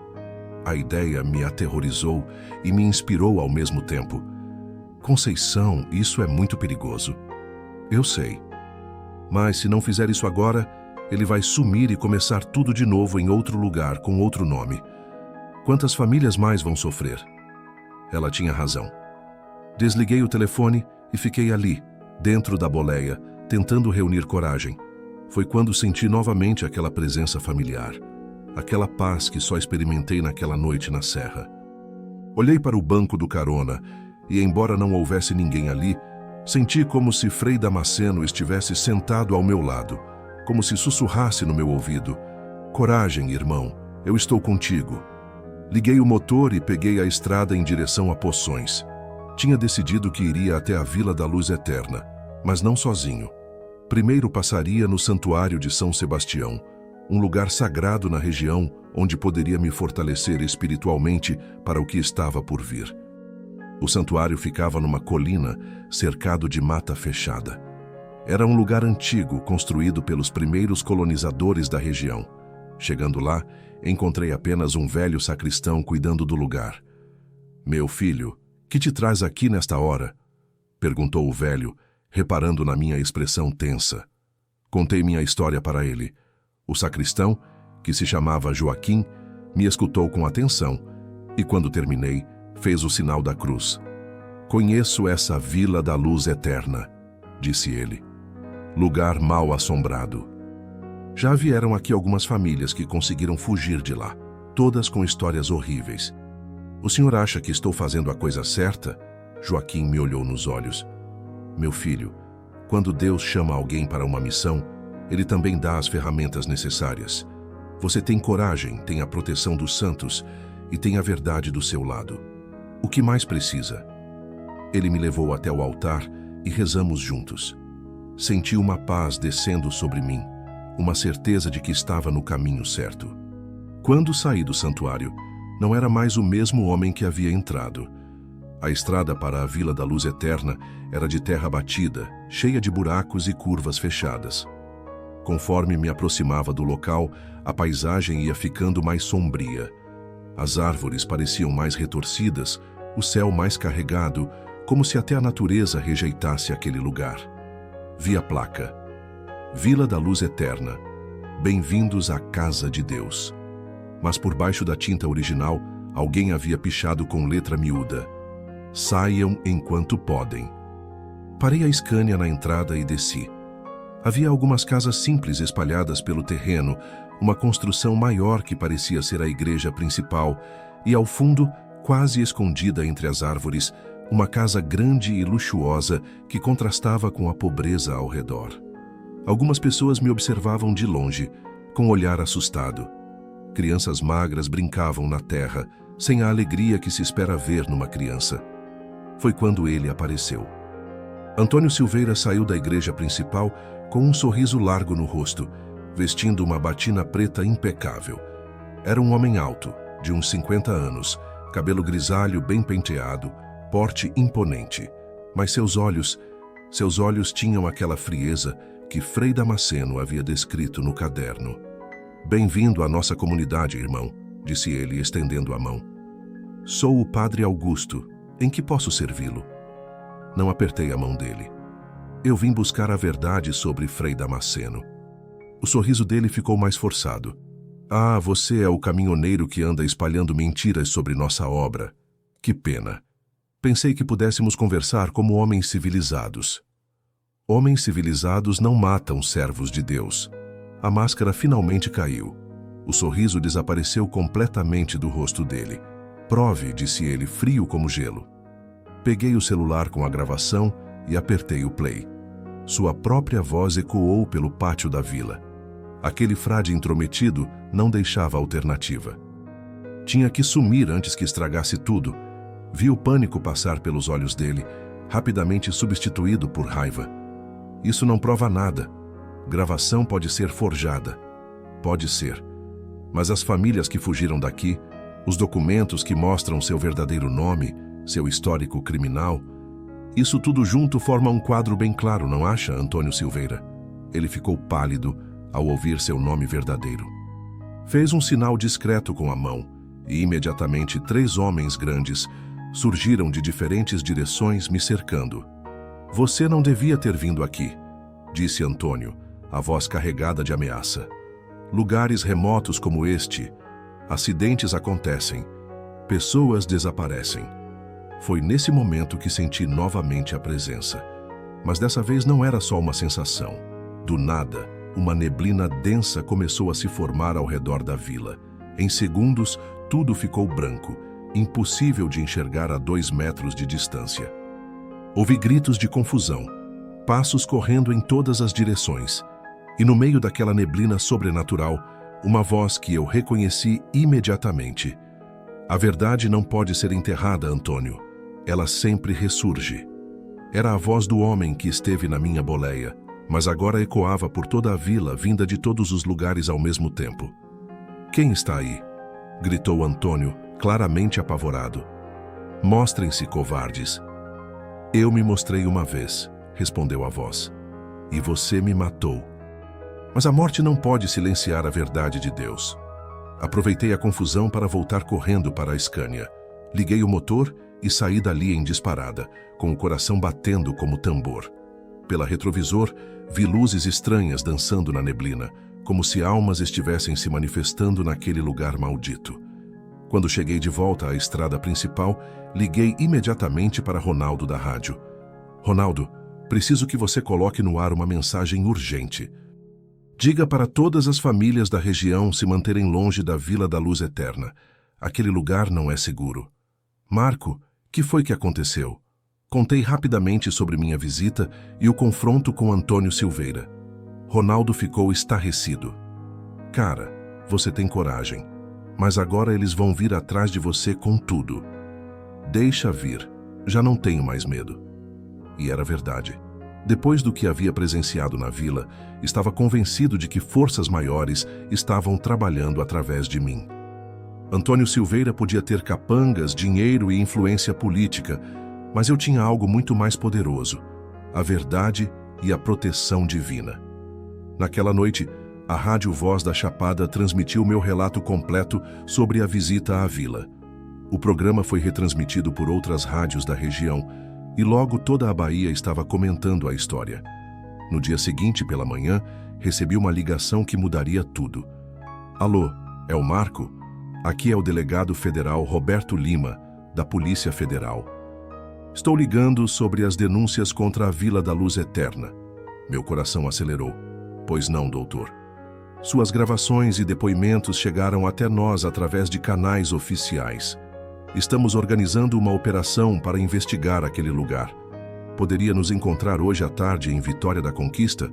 A ideia me aterrorizou e me inspirou ao mesmo tempo. "Conceição, isso é muito perigoso." "Eu sei. Mas se não fizer isso agora, ele vai sumir e começar tudo de novo em outro lugar, com outro nome. Quantas famílias mais vão sofrer?" Ela tinha razão. Desliguei o telefone e fiquei ali, dentro da boleia, tentando reunir coragem. Foi quando senti novamente aquela presença familiar. Aquela paz que só experimentei naquela noite na serra. Olhei para o banco do carona e, embora não houvesse ninguém ali, senti como se Frei Damasceno estivesse sentado ao meu lado, como se sussurrasse no meu ouvido: "Coragem, irmão, eu estou contigo." Liguei o motor e peguei a estrada em direção a Poções. Tinha decidido que iria até a Vila da Luz Eterna, mas não sozinho. Primeiro passaria no Santuário de São Sebastião, um lugar sagrado na região onde poderia me fortalecer espiritualmente para o que estava por vir. O santuário ficava numa colina cercado de mata fechada. Era um lugar antigo construído pelos primeiros colonizadores da região. Chegando lá, encontrei apenas um velho sacristão cuidando do lugar. Meu filho, que te traz aqui nesta hora? Perguntou o velho, reparando na minha expressão tensa. Contei minha história para ele. O sacristão, que se chamava Joaquim, me escutou com atenção e, quando terminei, fez o sinal da cruz. Conheço essa vila da luz eterna, disse ele. Lugar mal assombrado. Já vieram aqui algumas famílias que conseguiram fugir de lá, todas com histórias horríveis. O senhor acha que estou fazendo a coisa certa? Joaquim me olhou nos olhos. Meu filho, quando Deus chama alguém para uma missão, Ele também dá as ferramentas necessárias. Você tem coragem, tem a proteção dos santos e tem a verdade do seu lado. O que mais precisa? Ele me levou até o altar e rezamos juntos. Senti uma paz descendo sobre mim, uma certeza de que estava no caminho certo. Quando saí do santuário, não era mais o mesmo homem que havia entrado. A estrada para a Vila da Luz Eterna era de terra batida, cheia de buracos e curvas fechadas. Conforme me aproximava do local, a paisagem ia ficando mais sombria. As árvores pareciam mais retorcidas, o céu mais carregado, como se até a natureza rejeitasse aquele lugar. Vi a placa: Vila da Luz Eterna. Bem-vindos à casa de Deus. Mas por baixo da tinta original, alguém havia pichado com letra miúda: Saiam enquanto podem. Parei a Scania na entrada e desci. Havia algumas casas simples espalhadas pelo terreno, uma construção maior que parecia ser a igreja principal, e ao fundo, quase escondida entre as árvores, uma casa grande e luxuosa que contrastava com a pobreza ao redor. Algumas pessoas me observavam de longe, com um olhar assustado. Crianças magras brincavam na terra, sem a alegria que se espera ver numa criança. Foi quando ele apareceu. Antônio Silveira saiu da igreja principal com um sorriso largo no rosto, vestindo uma batina preta impecável. Era um homem alto, de uns 50 anos, cabelo grisalho bem penteado, porte imponente. Mas seus olhos tinham aquela frieza que Frei Damasceno havia descrito no caderno. Bem-vindo à nossa comunidade, irmão, disse ele, estendendo a mão. Sou o Padre Augusto. Em que posso servi-lo? Não apertei a mão dele. Eu vim buscar a verdade sobre Frei Damasceno. O sorriso dele ficou mais forçado. Ah, você é o caminhoneiro que anda espalhando mentiras sobre nossa obra. Que pena. Pensei que pudéssemos conversar como homens civilizados. Homens civilizados não matam servos de Deus. A máscara finalmente caiu. O sorriso desapareceu completamente do rosto dele. Prove, disse ele, frio como gelo. Peguei o celular com a gravação e apertei o play. Sua própria voz ecoou pelo pátio da vila. Aquele frade intrometido não deixava alternativa. Tinha que sumir antes que estragasse tudo. Vi o pânico passar pelos olhos dele, rapidamente substituído por raiva. Isso não prova nada. Gravação pode ser forjada. Pode ser. Mas as famílias que fugiram daqui, os documentos que mostram seu verdadeiro nome, seu histórico criminal, isso tudo junto forma um quadro bem claro, não acha, Antônio Silveira? Ele ficou pálido ao ouvir seu nome verdadeiro. Fez um sinal discreto com a mão e imediatamente 3 homens grandes surgiram de diferentes direções me cercando. Você não devia ter vindo aqui, disse Antônio, a voz carregada de ameaça. Lugares remotos como este, acidentes acontecem, pessoas desaparecem. Foi nesse momento que senti novamente a presença. Mas dessa vez não era só uma sensação. Do nada, uma neblina densa começou a se formar ao redor da vila. Em segundos, tudo ficou branco, impossível de enxergar a 2 metros de distância. Ouvi gritos de confusão, passos correndo em todas as direções, e no meio daquela neblina sobrenatural, uma voz que eu reconheci imediatamente. A verdade não pode ser enterrada, Antônio. Ela sempre ressurge. Era a voz do homem que esteve na minha boleia, mas agora ecoava por toda a vila, vinda de todos os lugares ao mesmo tempo. Quem está aí? Gritou Antônio, claramente apavorado. Mostrem-se, covardes. Eu me mostrei uma vez, respondeu a voz. E você me matou. Mas a morte não pode silenciar a verdade de Deus. Aproveitei a confusão para voltar correndo para a Scania. Liguei o motor e saí dali em disparada, com o coração batendo como tambor. Pela retrovisor, vi luzes estranhas dançando na neblina, como se almas estivessem se manifestando naquele lugar maldito. Quando cheguei de volta à estrada principal, liguei imediatamente para Ronaldo da rádio. Ronaldo, preciso que você coloque no ar uma mensagem urgente. Diga para todas as famílias da região se manterem longe da Vila da Luz Eterna. Aquele lugar não é seguro. Marco, que foi que aconteceu? Contei rapidamente sobre minha visita e o confronto com Antônio Silveira. Ronaldo ficou estarrecido. Cara, você tem coragem, mas agora eles vão vir atrás de você com tudo. Deixa vir, já não tenho mais medo. E era verdade. Depois do que havia presenciado na vila, estava convencido de que forças maiores estavam trabalhando através de mim. Antônio Silveira podia ter capangas, dinheiro e influência política, mas eu tinha algo muito mais poderoso: a verdade e a proteção divina. Naquela noite, a Rádio Voz da Chapada transmitiu meu relato completo sobre a visita à vila. O programa foi retransmitido por outras rádios da região e logo toda a Bahia estava comentando a história. No dia seguinte, pela manhã, recebi uma ligação que mudaria tudo. Alô, é o Marco? Aqui é o delegado federal Roberto Lima, da Polícia Federal. Estou ligando sobre as denúncias contra a Vila da Luz Eterna. Meu coração acelerou. Pois não, doutor. Suas gravações e depoimentos chegaram até nós através de canais oficiais. Estamos organizando uma operação para investigar aquele lugar. Poderia nos encontrar hoje à tarde em Vitória da Conquista?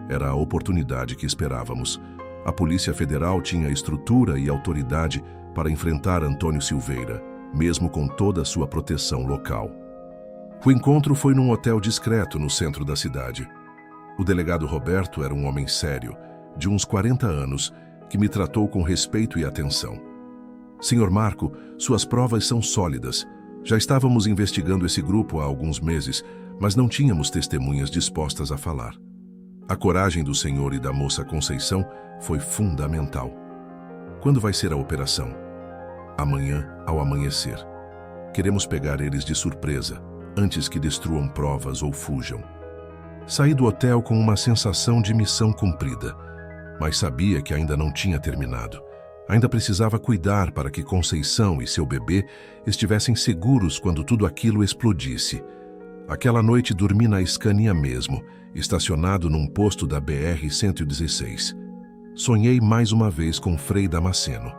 Era a oportunidade que esperávamos. A Polícia Federal tinha estrutura e autoridade para enfrentar Antônio Silveira, mesmo com toda a sua proteção local. O encontro foi num hotel discreto no centro da cidade. O delegado Roberto era um homem sério, de uns 40 anos, que me tratou com respeito e atenção. Senhor Marco, suas provas são sólidas. Já estávamos investigando esse grupo há alguns meses, mas não tínhamos testemunhas dispostas a falar. A coragem do senhor e da moça Conceição foi fundamental. Quando vai ser a operação? Amanhã, ao amanhecer. Queremos pegar eles de surpresa, antes que destruam provas ou fujam. Saí do hotel com uma sensação de missão cumprida, mas sabia que ainda não tinha terminado. Ainda precisava cuidar para que Conceição e seu bebê estivessem seguros quando tudo aquilo explodisse. Aquela noite dormi na Scania mesmo, estacionado num posto da BR-116. Sonhei mais uma vez com Frei Damasceno.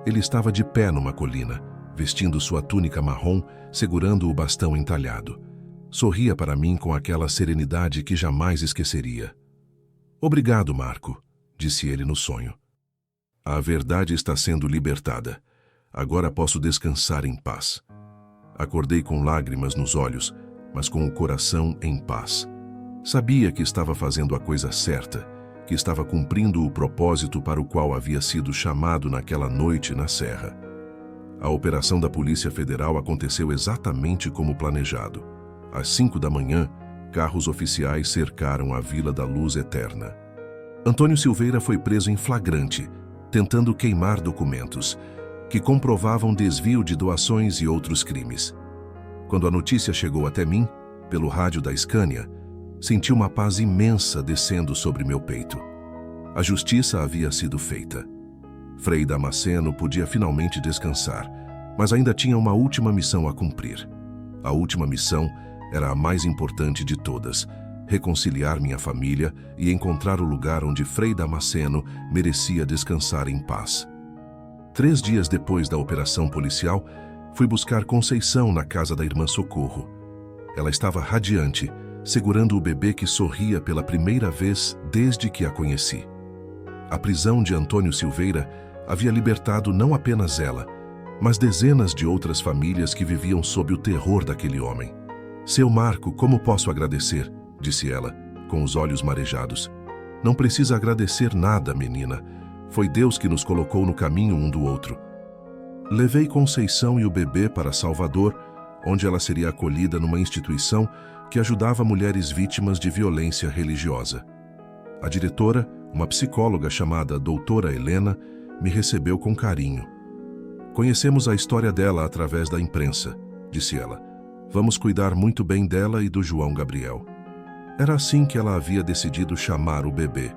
Ele estava de pé numa colina, vestindo sua túnica marrom, segurando o bastão entalhado. Sorria para mim com aquela serenidade que jamais esqueceria. Obrigado, Marco, disse ele no sonho. A verdade está sendo libertada. Agora posso descansar em paz. Acordei com lágrimas nos olhos, mas com o coração em paz. Sabia que estava fazendo a coisa certa, que estava cumprindo o propósito para o qual havia sido chamado naquela noite na serra. A operação da Polícia Federal aconteceu exatamente como planejado. Às 5 da manhã, carros oficiais cercaram a Vila da Luz Eterna. Antônio Silveira foi preso em flagrante, tentando queimar documentos que comprovavam desvio de doações e outros crimes. Quando a notícia chegou até mim, pelo rádio da Scania, senti uma paz imensa descendo sobre meu peito. A justiça havia sido feita. Frei Damasceno podia finalmente descansar, mas ainda tinha uma última missão a cumprir. A última missão era a mais importante de todas: reconciliar minha família e encontrar o lugar onde Frei Damasceno merecia descansar em paz. 3 dias depois da operação policial, fui buscar Conceição na casa da irmã Socorro. Ela estava radiante, segurando o bebê que sorria pela primeira vez desde que a conheci. A prisão de Antônio Silveira havia libertado não apenas ela, mas dezenas de outras famílias que viviam sob o terror daquele homem. Seu Marco, como posso agradecer? Disse ela, com os olhos marejados. Não precisa agradecer nada, menina. Foi Deus que nos colocou no caminho um do outro. Levei Conceição e o bebê para Salvador, onde ela seria acolhida numa instituição que ajudava mulheres vítimas de violência religiosa. A diretora, uma psicóloga chamada Doutora Helena, me recebeu com carinho. Conhecemos a história dela através da imprensa, disse ela. Vamos cuidar muito bem dela e do João Gabriel. Era assim que ela havia decidido chamar o bebê,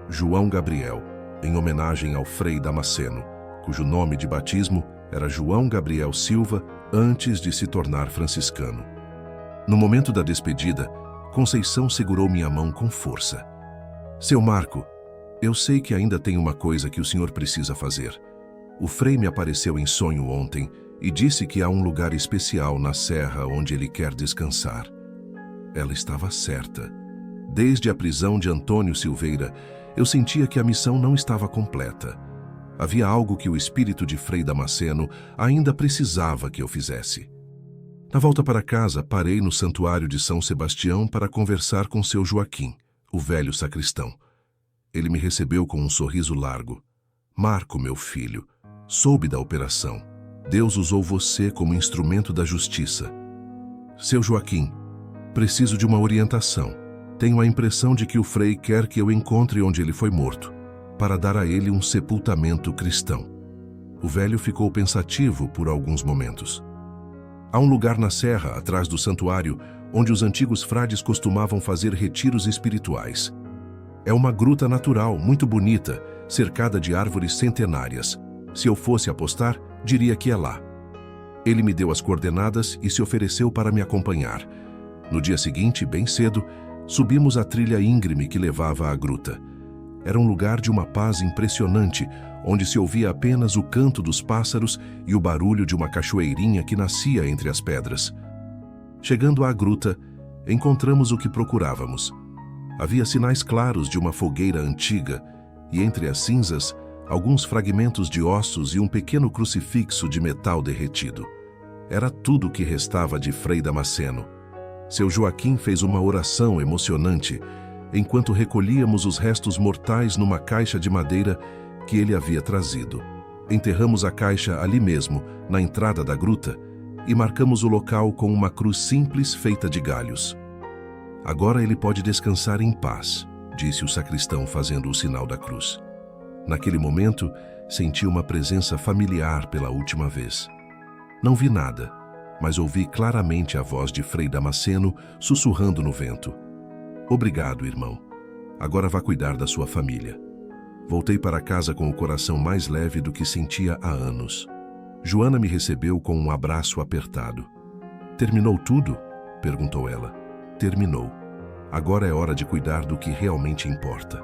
João Gabriel, em homenagem ao Frei Damasceno, cujo nome de batismo era João Gabriel Silva antes de se tornar franciscano. No momento da despedida, Conceição segurou minha mão com força. Seu Marco, eu sei que ainda tem uma coisa que o senhor precisa fazer. O Frei me apareceu em sonho ontem e disse que há um lugar especial na serra onde ele quer descansar. Ela estava certa. Desde a prisão de Antônio Silveira, eu sentia que a missão não estava completa. Havia algo que o espírito de Frei Damasceno ainda precisava que eu fizesse. Na volta para casa, parei no santuário de São Sebastião para conversar com seu Joaquim, o velho sacristão. Ele me recebeu com um sorriso largo. Marco, meu filho, soube da operação. Deus usou você como instrumento da justiça. Seu Joaquim, preciso de uma orientação. Tenho a impressão de que o Frei quer que eu encontre onde ele foi morto, para dar a ele um sepultamento cristão. O velho ficou pensativo por alguns momentos. Há um lugar na serra, atrás do santuário, onde os antigos frades costumavam fazer retiros espirituais. É uma gruta natural, muito bonita, cercada de árvores centenárias. Se eu fosse apostar, diria que é lá. Ele me deu as coordenadas e se ofereceu para me acompanhar. No dia seguinte, bem cedo, subimos a trilha íngreme que levava à gruta. Era um lugar de uma paz impressionante, onde se ouvia apenas o canto dos pássaros e o barulho de uma cachoeirinha que nascia entre as pedras. Chegando à gruta, encontramos o que procurávamos. Havia sinais claros de uma fogueira antiga e, entre as cinzas, alguns fragmentos de ossos e um pequeno crucifixo de metal derretido. Era tudo o que restava de Frei Damasceno. Seu Joaquim fez uma oração emocionante enquanto recolhíamos os restos mortais numa caixa de madeira que ele havia trazido. Enterramos a caixa ali mesmo, na entrada da gruta, e marcamos o local com uma cruz simples feita de galhos. Agora ele pode descansar em paz, disse o sacristão fazendo o sinal da cruz. Naquele momento, senti uma presença familiar pela última vez. Não vi nada, mas ouvi claramente a voz de Frei Damasceno sussurrando no vento. Obrigado, irmão. Agora vá cuidar da sua família. Voltei para casa com o coração mais leve do que sentia há anos. Joana me recebeu com um abraço apertado. Terminou tudo? Perguntou ela. Terminou. Agora é hora de cuidar do que realmente importa.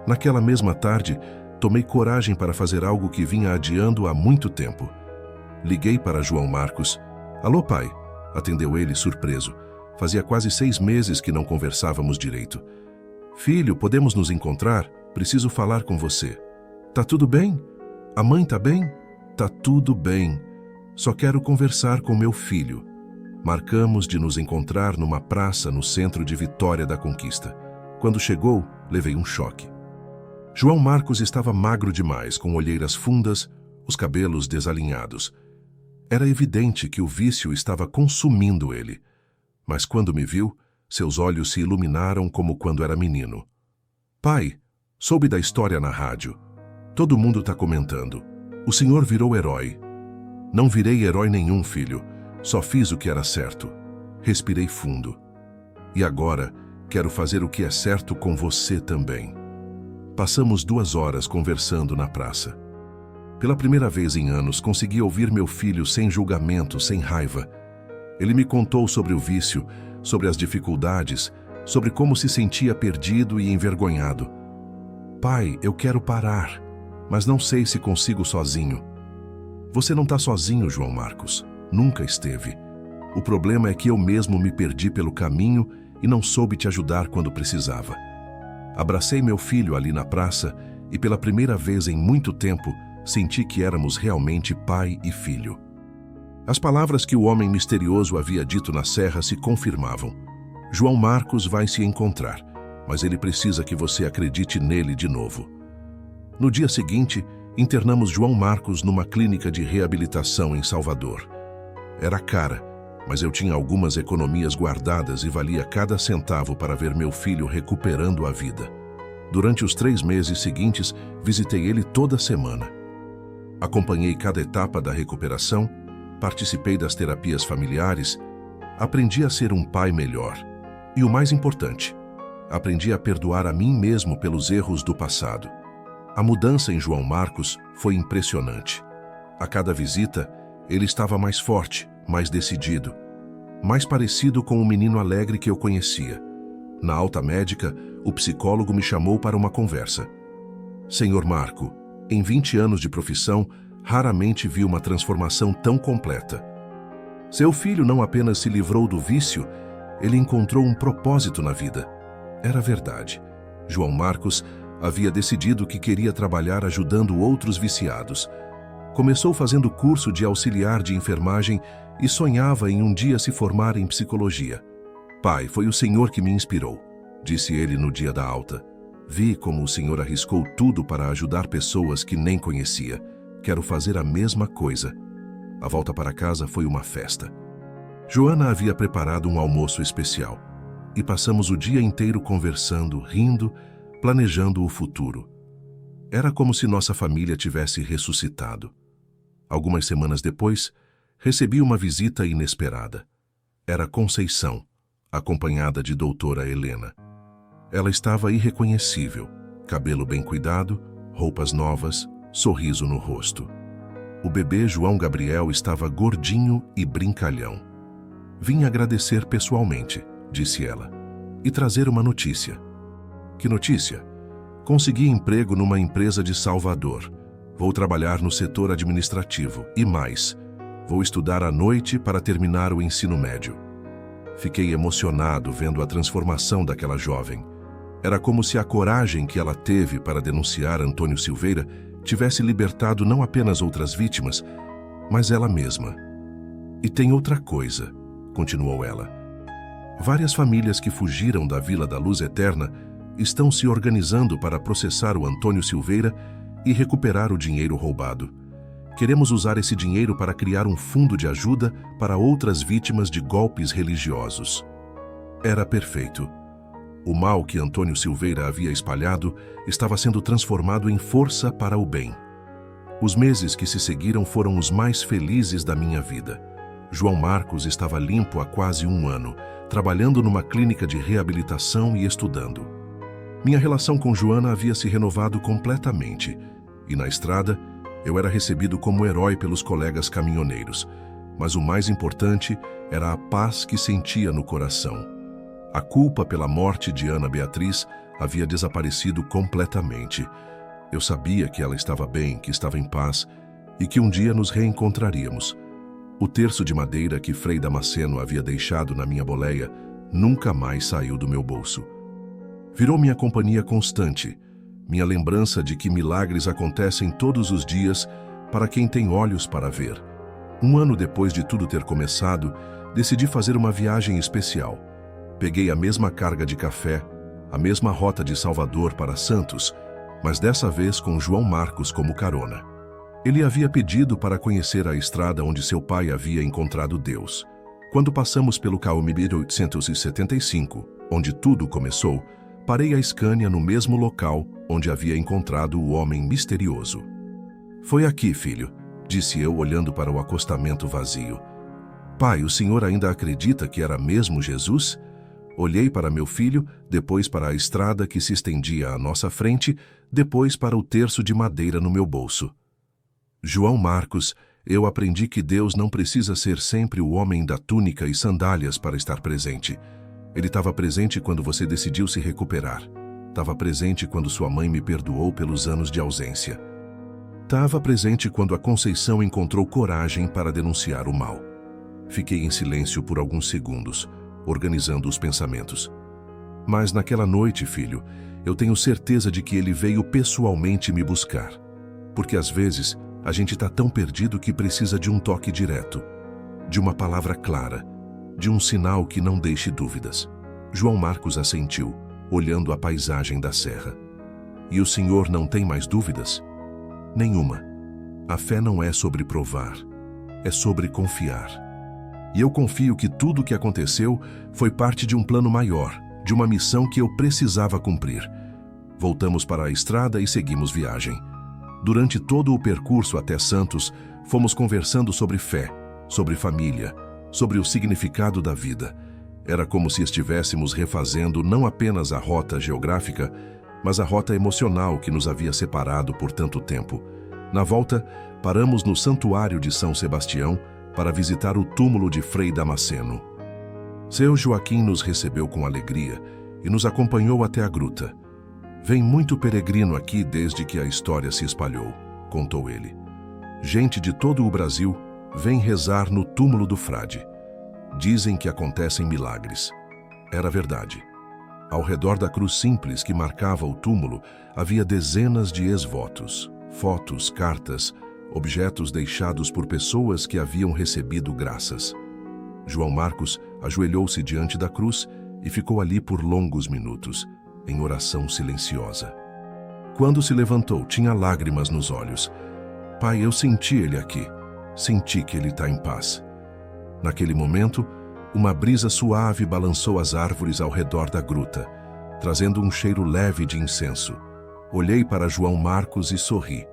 Naquela mesma tarde, tomei coragem para fazer algo que vinha adiando há muito tempo. Liguei para João Marcos. Alô, pai? Atendeu ele, surpreso. Fazia quase 6 meses que não conversávamos direito. Filho, podemos nos encontrar? Preciso falar com você. Tá tudo bem? A mãe tá bem? Tá tudo bem. Só quero conversar com meu filho. Marcamos de nos encontrar numa praça no centro de Vitória da Conquista. Quando chegou, levei um choque. João Marcos estava magro demais, com olheiras fundas, os cabelos desalinhados. Era evidente que o vício estava consumindo ele. Mas quando me viu, seus olhos se iluminaram como quando era menino. Pai, soube da história na rádio. Todo mundo está comentando. O senhor virou herói. Não virei herói nenhum, filho. Só fiz o que era certo. Respirei fundo. E agora, quero fazer o que é certo com você também. Passamos 2 horas conversando na praça. Pela primeira vez em anos, consegui ouvir meu filho sem julgamento, sem raiva. Ele me contou sobre o vício, sobre as dificuldades, sobre como se sentia perdido e envergonhado. Pai, eu quero parar, mas não sei se consigo sozinho. Você não está sozinho, João Marcos. Nunca esteve. O problema é que eu mesmo me perdi pelo caminho e não soube te ajudar quando precisava. Abracei meu filho ali na praça e pela primeira vez em muito tempo senti que éramos realmente pai e filho. As palavras que o homem misterioso havia dito na serra se confirmavam. João Marcos vai se encontrar, mas ele precisa que você acredite nele de novo. No dia seguinte, internamos João Marcos numa clínica de reabilitação em Salvador. Era cara, mas eu tinha algumas economias guardadas e valia cada centavo para ver meu filho recuperando a vida. Durante os 3 meses seguintes, visitei ele toda semana. Acompanhei cada etapa da recuperação, participei das terapias familiares, aprendi a ser um pai melhor. E o mais importante, aprendi a perdoar a mim mesmo pelos erros do passado. A mudança em João Marcos foi impressionante. A cada visita, ele estava mais forte, mais decidido, mais parecido com o menino alegre que eu conhecia. Na alta médica, o psicólogo me chamou para uma conversa. Senhor Marco, em 20 anos de profissão, raramente vi uma transformação tão completa. Seu filho não apenas se livrou do vício, ele encontrou um propósito na vida. Era verdade. João Marcos havia decidido que queria trabalhar ajudando outros viciados. Começou fazendo curso de auxiliar de enfermagem e sonhava em um dia se formar em psicologia. Pai, foi o Senhor que me inspirou, disse ele no dia da alta. Vi como o Senhor arriscou tudo para ajudar pessoas que nem conhecia. Quero fazer a mesma coisa. A volta para casa foi uma festa. Joana havia preparado um almoço especial e passamos o dia inteiro conversando, rindo, planejando o futuro. Era como se nossa família tivesse ressuscitado. Algumas semanas depois, recebi uma visita inesperada. Era Conceição, acompanhada de doutora Helena. Ela estava irreconhecível, cabelo bem cuidado, roupas novas, sorriso no rosto. O bebê João Gabriel estava gordinho e brincalhão. Vim agradecer pessoalmente, disse ela, e trazer uma notícia. Que notícia? Consegui emprego numa empresa de Salvador. Vou trabalhar no setor administrativo e mais, vou estudar à noite para terminar o ensino médio. Fiquei emocionado vendo a transformação daquela jovem. Era como se a coragem que ela teve para denunciar Antônio Silveira tivesse libertado não apenas outras vítimas, mas ela mesma. E tem outra coisa, continuou ela. Várias famílias que fugiram da Vila da Luz Eterna estão se organizando para processar o Antônio Silveira e recuperar o dinheiro roubado. Queremos usar esse dinheiro para criar um fundo de ajuda para outras vítimas de golpes religiosos. Era perfeito. O mal que Antônio Silveira havia espalhado estava sendo transformado em força para o bem. Os meses que se seguiram foram os mais felizes da minha vida. João Marcos estava limpo há quase 1 ano, trabalhando numa clínica de reabilitação e estudando. Minha relação com Joana havia se renovado completamente, e na estrada eu era recebido como herói pelos colegas caminhoneiros, mas o mais importante era a paz que sentia no coração. A culpa pela morte de Ana Beatriz havia desaparecido completamente. Eu sabia que ela estava bem, que estava em paz e que um dia nos reencontraríamos. O terço de madeira que Frei Damasceno havia deixado na minha boleia nunca mais saiu do meu bolso. Virou minha companhia constante, minha lembrança de que milagres acontecem todos os dias para quem tem olhos para ver. 1 ano depois de tudo ter começado, decidi fazer uma viagem especial. Peguei a mesma carga de café, a mesma rota de Salvador para Santos, mas dessa vez com João Marcos como carona. Ele havia pedido para conhecer a estrada onde seu pai havia encontrado Deus. Quando passamos pelo km 875, onde tudo começou, parei a Scania no mesmo local onde havia encontrado o homem misterioso. Foi aqui, filho, disse eu olhando para o acostamento vazio. Pai, o senhor ainda acredita que era mesmo Jesus? Olhei para meu filho, depois para a estrada que se estendia à nossa frente, depois para o terço de madeira no meu bolso. João Marcos, eu aprendi que Deus não precisa ser sempre o homem da túnica e sandálias para estar presente. Ele estava presente quando você decidiu se recuperar. Estava presente quando sua mãe me perdoou pelos anos de ausência. Estava presente quando a Conceição encontrou coragem para denunciar o mal. Fiquei em silêncio por alguns segundos, organizando os pensamentos. Mas naquela noite, filho, eu tenho certeza de que ele veio pessoalmente me buscar. Porque às vezes a gente está tão perdido que precisa de um toque direto, de uma palavra clara, de um sinal que não deixe dúvidas. João Marcos assentiu, olhando a paisagem da serra. E o senhor não tem mais dúvidas? Nenhuma. A fé não é sobre provar, é sobre confiar. E eu confio que tudo o que aconteceu foi parte de um plano maior, de uma missão que eu precisava cumprir. Voltamos para a estrada e seguimos viagem. Durante todo o percurso até Santos, fomos conversando sobre fé, sobre família, sobre o significado da vida. Era como se estivéssemos refazendo não apenas a rota geográfica, mas a rota emocional que nos havia separado por tanto tempo. Na volta, paramos no Santuário de São Sebastião para visitar o túmulo de Frei Damasceno. Seu Joaquim nos recebeu com alegria e nos acompanhou até a gruta. Vem muito peregrino aqui desde que a história se espalhou, contou ele. Gente de todo o Brasil vem rezar no túmulo do frade. Dizem que acontecem milagres. Era verdade. Ao redor da cruz simples que marcava o túmulo, havia dezenas de ex-votos, fotos, cartas, objetos deixados por pessoas que haviam recebido graças. João Marcos ajoelhou-se diante da cruz e ficou ali por longos minutos, em oração silenciosa. Quando se levantou, tinha lágrimas nos olhos. Pai, eu senti ele aqui. Senti que ele está em paz. Naquele momento, uma brisa suave balançou as árvores ao redor da gruta, trazendo um cheiro leve de incenso. Olhei para João Marcos e sorri.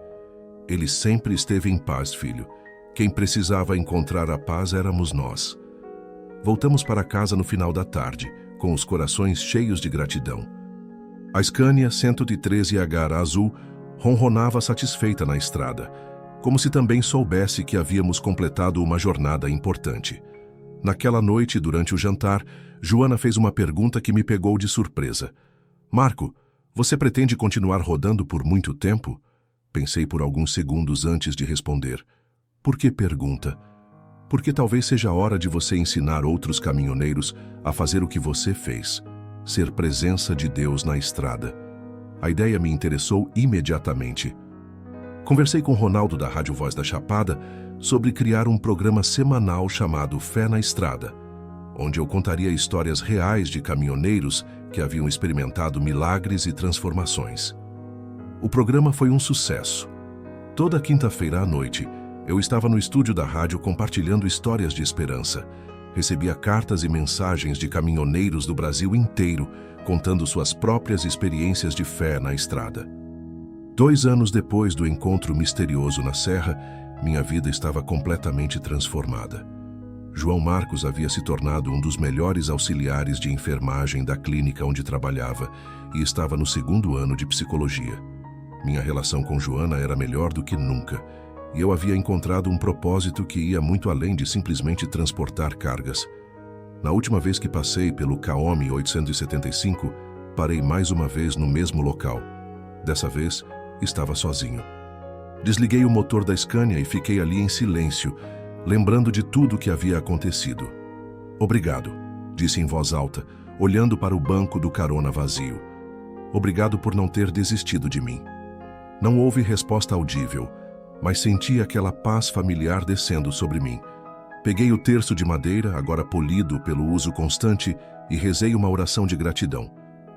Ele sempre esteve em paz, filho. Quem precisava encontrar a paz éramos nós. Voltamos para casa no final da tarde, com os corações cheios de gratidão. A Scania 113H azul ronronava satisfeita na estrada, como se também soubesse que havíamos completado uma jornada importante. Naquela noite, durante o jantar, Joana fez uma pergunta que me pegou de surpresa. Marco, você pretende continuar rodando por muito tempo? Pensei por alguns segundos antes de responder. Por que pergunta? Porque talvez seja a hora de você ensinar outros caminhoneiros a fazer o que você fez. Ser presença de Deus na estrada. A ideia me interessou imediatamente. Conversei com Ronaldo da Rádio Voz da Chapada sobre criar um programa semanal chamado Fé na Estrada, onde eu contaria histórias reais de caminhoneiros que haviam experimentado milagres e transformações. O programa foi um sucesso. Toda quinta-feira à noite, eu estava no estúdio da rádio compartilhando histórias de esperança. Recebia cartas e mensagens de caminhoneiros do Brasil inteiro, contando suas próprias experiências de fé na estrada. 2 anos depois do encontro misterioso na Serra, minha vida estava completamente transformada. João Marcos havia se tornado um dos melhores auxiliares de enfermagem da clínica onde trabalhava e estava no 2º ano de psicologia. Minha relação com Joana era melhor do que nunca, e eu havia encontrado um propósito que ia muito além de simplesmente transportar cargas. Na última vez que passei pelo Caome 875, parei mais uma vez no mesmo local. Dessa vez, estava sozinho. Desliguei o motor da Scania e fiquei ali em silêncio, lembrando de tudo o que havia acontecido. Obrigado, disse em voz alta, olhando para o banco do carona vazio. Obrigado por não ter desistido de mim. Não houve resposta audível, mas senti aquela paz familiar descendo sobre mim. Peguei o terço de madeira, agora polido pelo uso constante, e rezei uma oração de gratidão.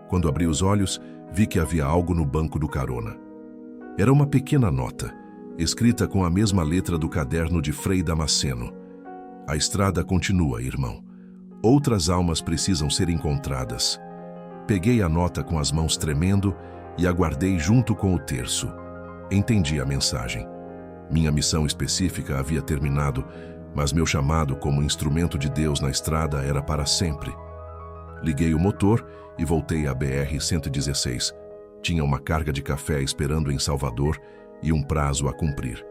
Quando abri os olhos, vi que havia algo no banco do carona. Era uma pequena nota, escrita com a mesma letra do caderno de Frei Damasceno. A estrada continua, irmão. Outras almas precisam ser encontradas. Peguei a nota com as mãos tremendo e a guardei junto com o terço. Entendi a mensagem. Minha missão específica havia terminado, mas meu chamado como instrumento de Deus na estrada era para sempre. Liguei o motor e voltei à BR-116. Tinha uma carga de café esperando em Salvador e um prazo a cumprir.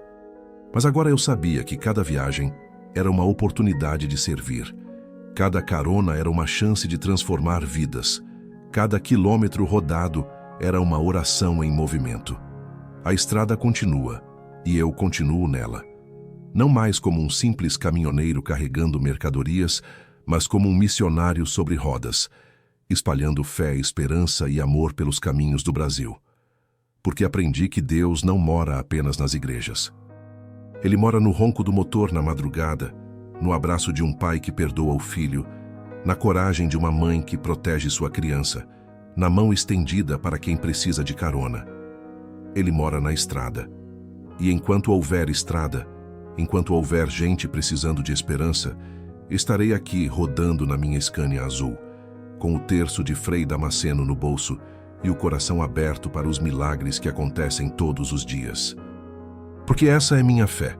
Mas agora eu sabia que cada viagem era uma oportunidade de servir. Cada carona era uma chance de transformar vidas. Cada quilômetro rodado era uma oração em movimento. A estrada continua, e eu continuo nela. Não mais como um simples caminhoneiro carregando mercadorias, mas como um missionário sobre rodas, espalhando fé, esperança e amor pelos caminhos do Brasil. Porque aprendi que Deus não mora apenas nas igrejas. Ele mora no ronco do motor na madrugada, no abraço de um pai que perdoa o filho, na coragem de uma mãe que protege sua criança, na mão estendida para quem precisa de carona. Ele mora na estrada. E enquanto houver estrada, enquanto houver gente precisando de esperança, estarei aqui rodando na minha Scania azul, com o terço de Frei Damasceno no bolso e o coração aberto para os milagres que acontecem todos os dias. Porque essa é minha fé.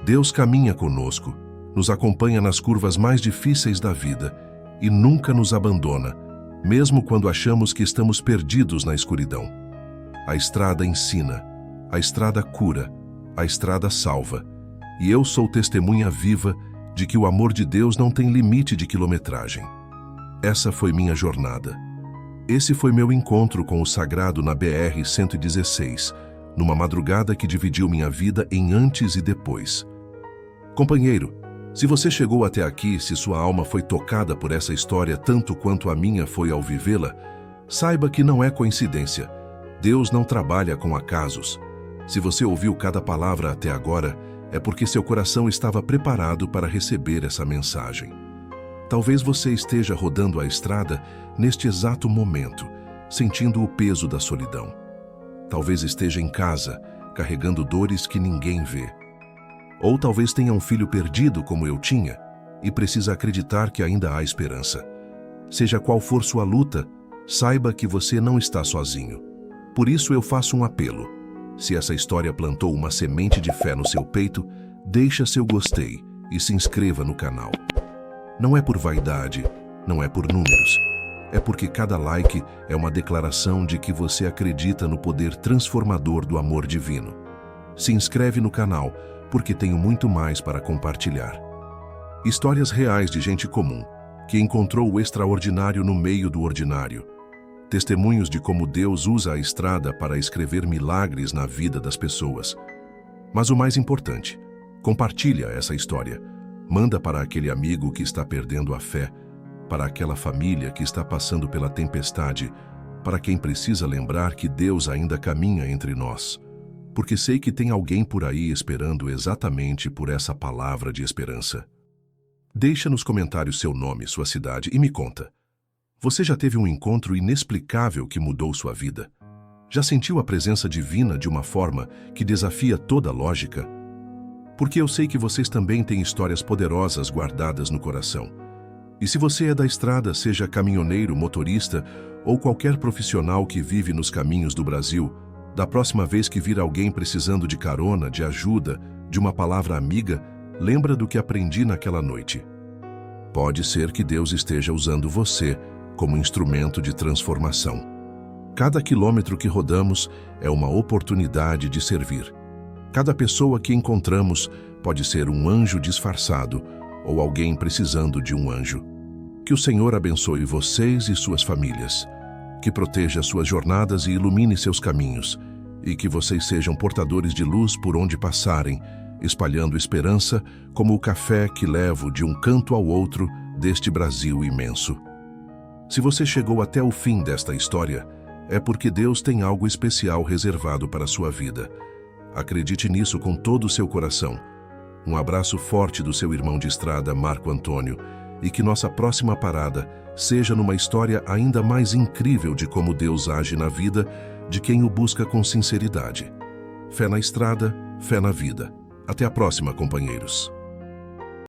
Deus caminha conosco, nos acompanha nas curvas mais difíceis da vida e nunca nos abandona, mesmo quando achamos que estamos perdidos na escuridão. A estrada ensina, a estrada cura, a estrada salva, e eu sou testemunha viva de que o amor de Deus não tem limite de quilometragem. Essa foi minha jornada. Esse foi meu encontro com o sagrado na BR-116, numa madrugada que dividiu minha vida em antes e depois. Companheiro, se você chegou até aqui, se sua alma foi tocada por essa história tanto quanto a minha foi ao vivê-la, saiba que não é coincidência. Deus não trabalha com acasos. Se você ouviu cada palavra até agora, é porque seu coração estava preparado para receber essa mensagem. Talvez você esteja rodando a estrada neste exato momento, sentindo o peso da solidão. Talvez esteja em casa, carregando dores que ninguém vê. Ou talvez tenha um filho perdido como eu tinha e precisa acreditar que ainda há esperança. Seja qual for sua luta, saiba que você não está sozinho. Por isso eu faço um apelo. Se essa história plantou uma semente de fé no seu peito, deixa seu gostei e se inscreva no canal. Não é por vaidade, não é por números. É porque cada like é uma declaração de que você acredita no poder transformador do amor divino. Se inscreve no canal, porque tenho muito mais para compartilhar. Histórias reais de gente comum, que encontrou o extraordinário no meio do ordinário. Testemunhos de como Deus usa a estrada para escrever milagres na vida das pessoas. Mas o mais importante, compartilha essa história. Manda para aquele amigo que está perdendo a fé, para aquela família que está passando pela tempestade, para quem precisa lembrar que Deus ainda caminha entre nós. Porque sei que tem alguém por aí esperando exatamente por essa palavra de esperança. Deixa nos comentários seu nome, sua cidade e me conta. Você já teve um encontro inexplicável que mudou sua vida? Já sentiu a presença divina de uma forma que desafia toda a lógica? Porque eu sei que vocês também têm histórias poderosas guardadas no coração. E se você é da estrada, seja caminhoneiro, motorista ou qualquer profissional que vive nos caminhos do Brasil, da próxima vez que vir alguém precisando de carona, de ajuda, de uma palavra amiga, lembra do que aprendi naquela noite. Pode ser que Deus esteja usando você como instrumento de transformação. Cada quilômetro que rodamos é uma oportunidade de servir. Cada pessoa que encontramos pode ser um anjo disfarçado ou alguém precisando de um anjo. Que o Senhor abençoe vocês e suas famílias, que proteja suas jornadas e ilumine seus caminhos, e que vocês sejam portadores de luz por onde passarem, espalhando esperança como o café que levo de um canto ao outro deste Brasil imenso. Se você chegou até o fim desta história, é porque Deus tem algo especial reservado para a sua vida. Acredite nisso com todo o seu coração. Um abraço forte do seu irmão de estrada, Marco Antônio, e que nossa próxima parada seja numa história ainda mais incrível de como Deus age na vida de quem o busca com sinceridade. Fé na estrada, fé na vida. Até a próxima, companheiros.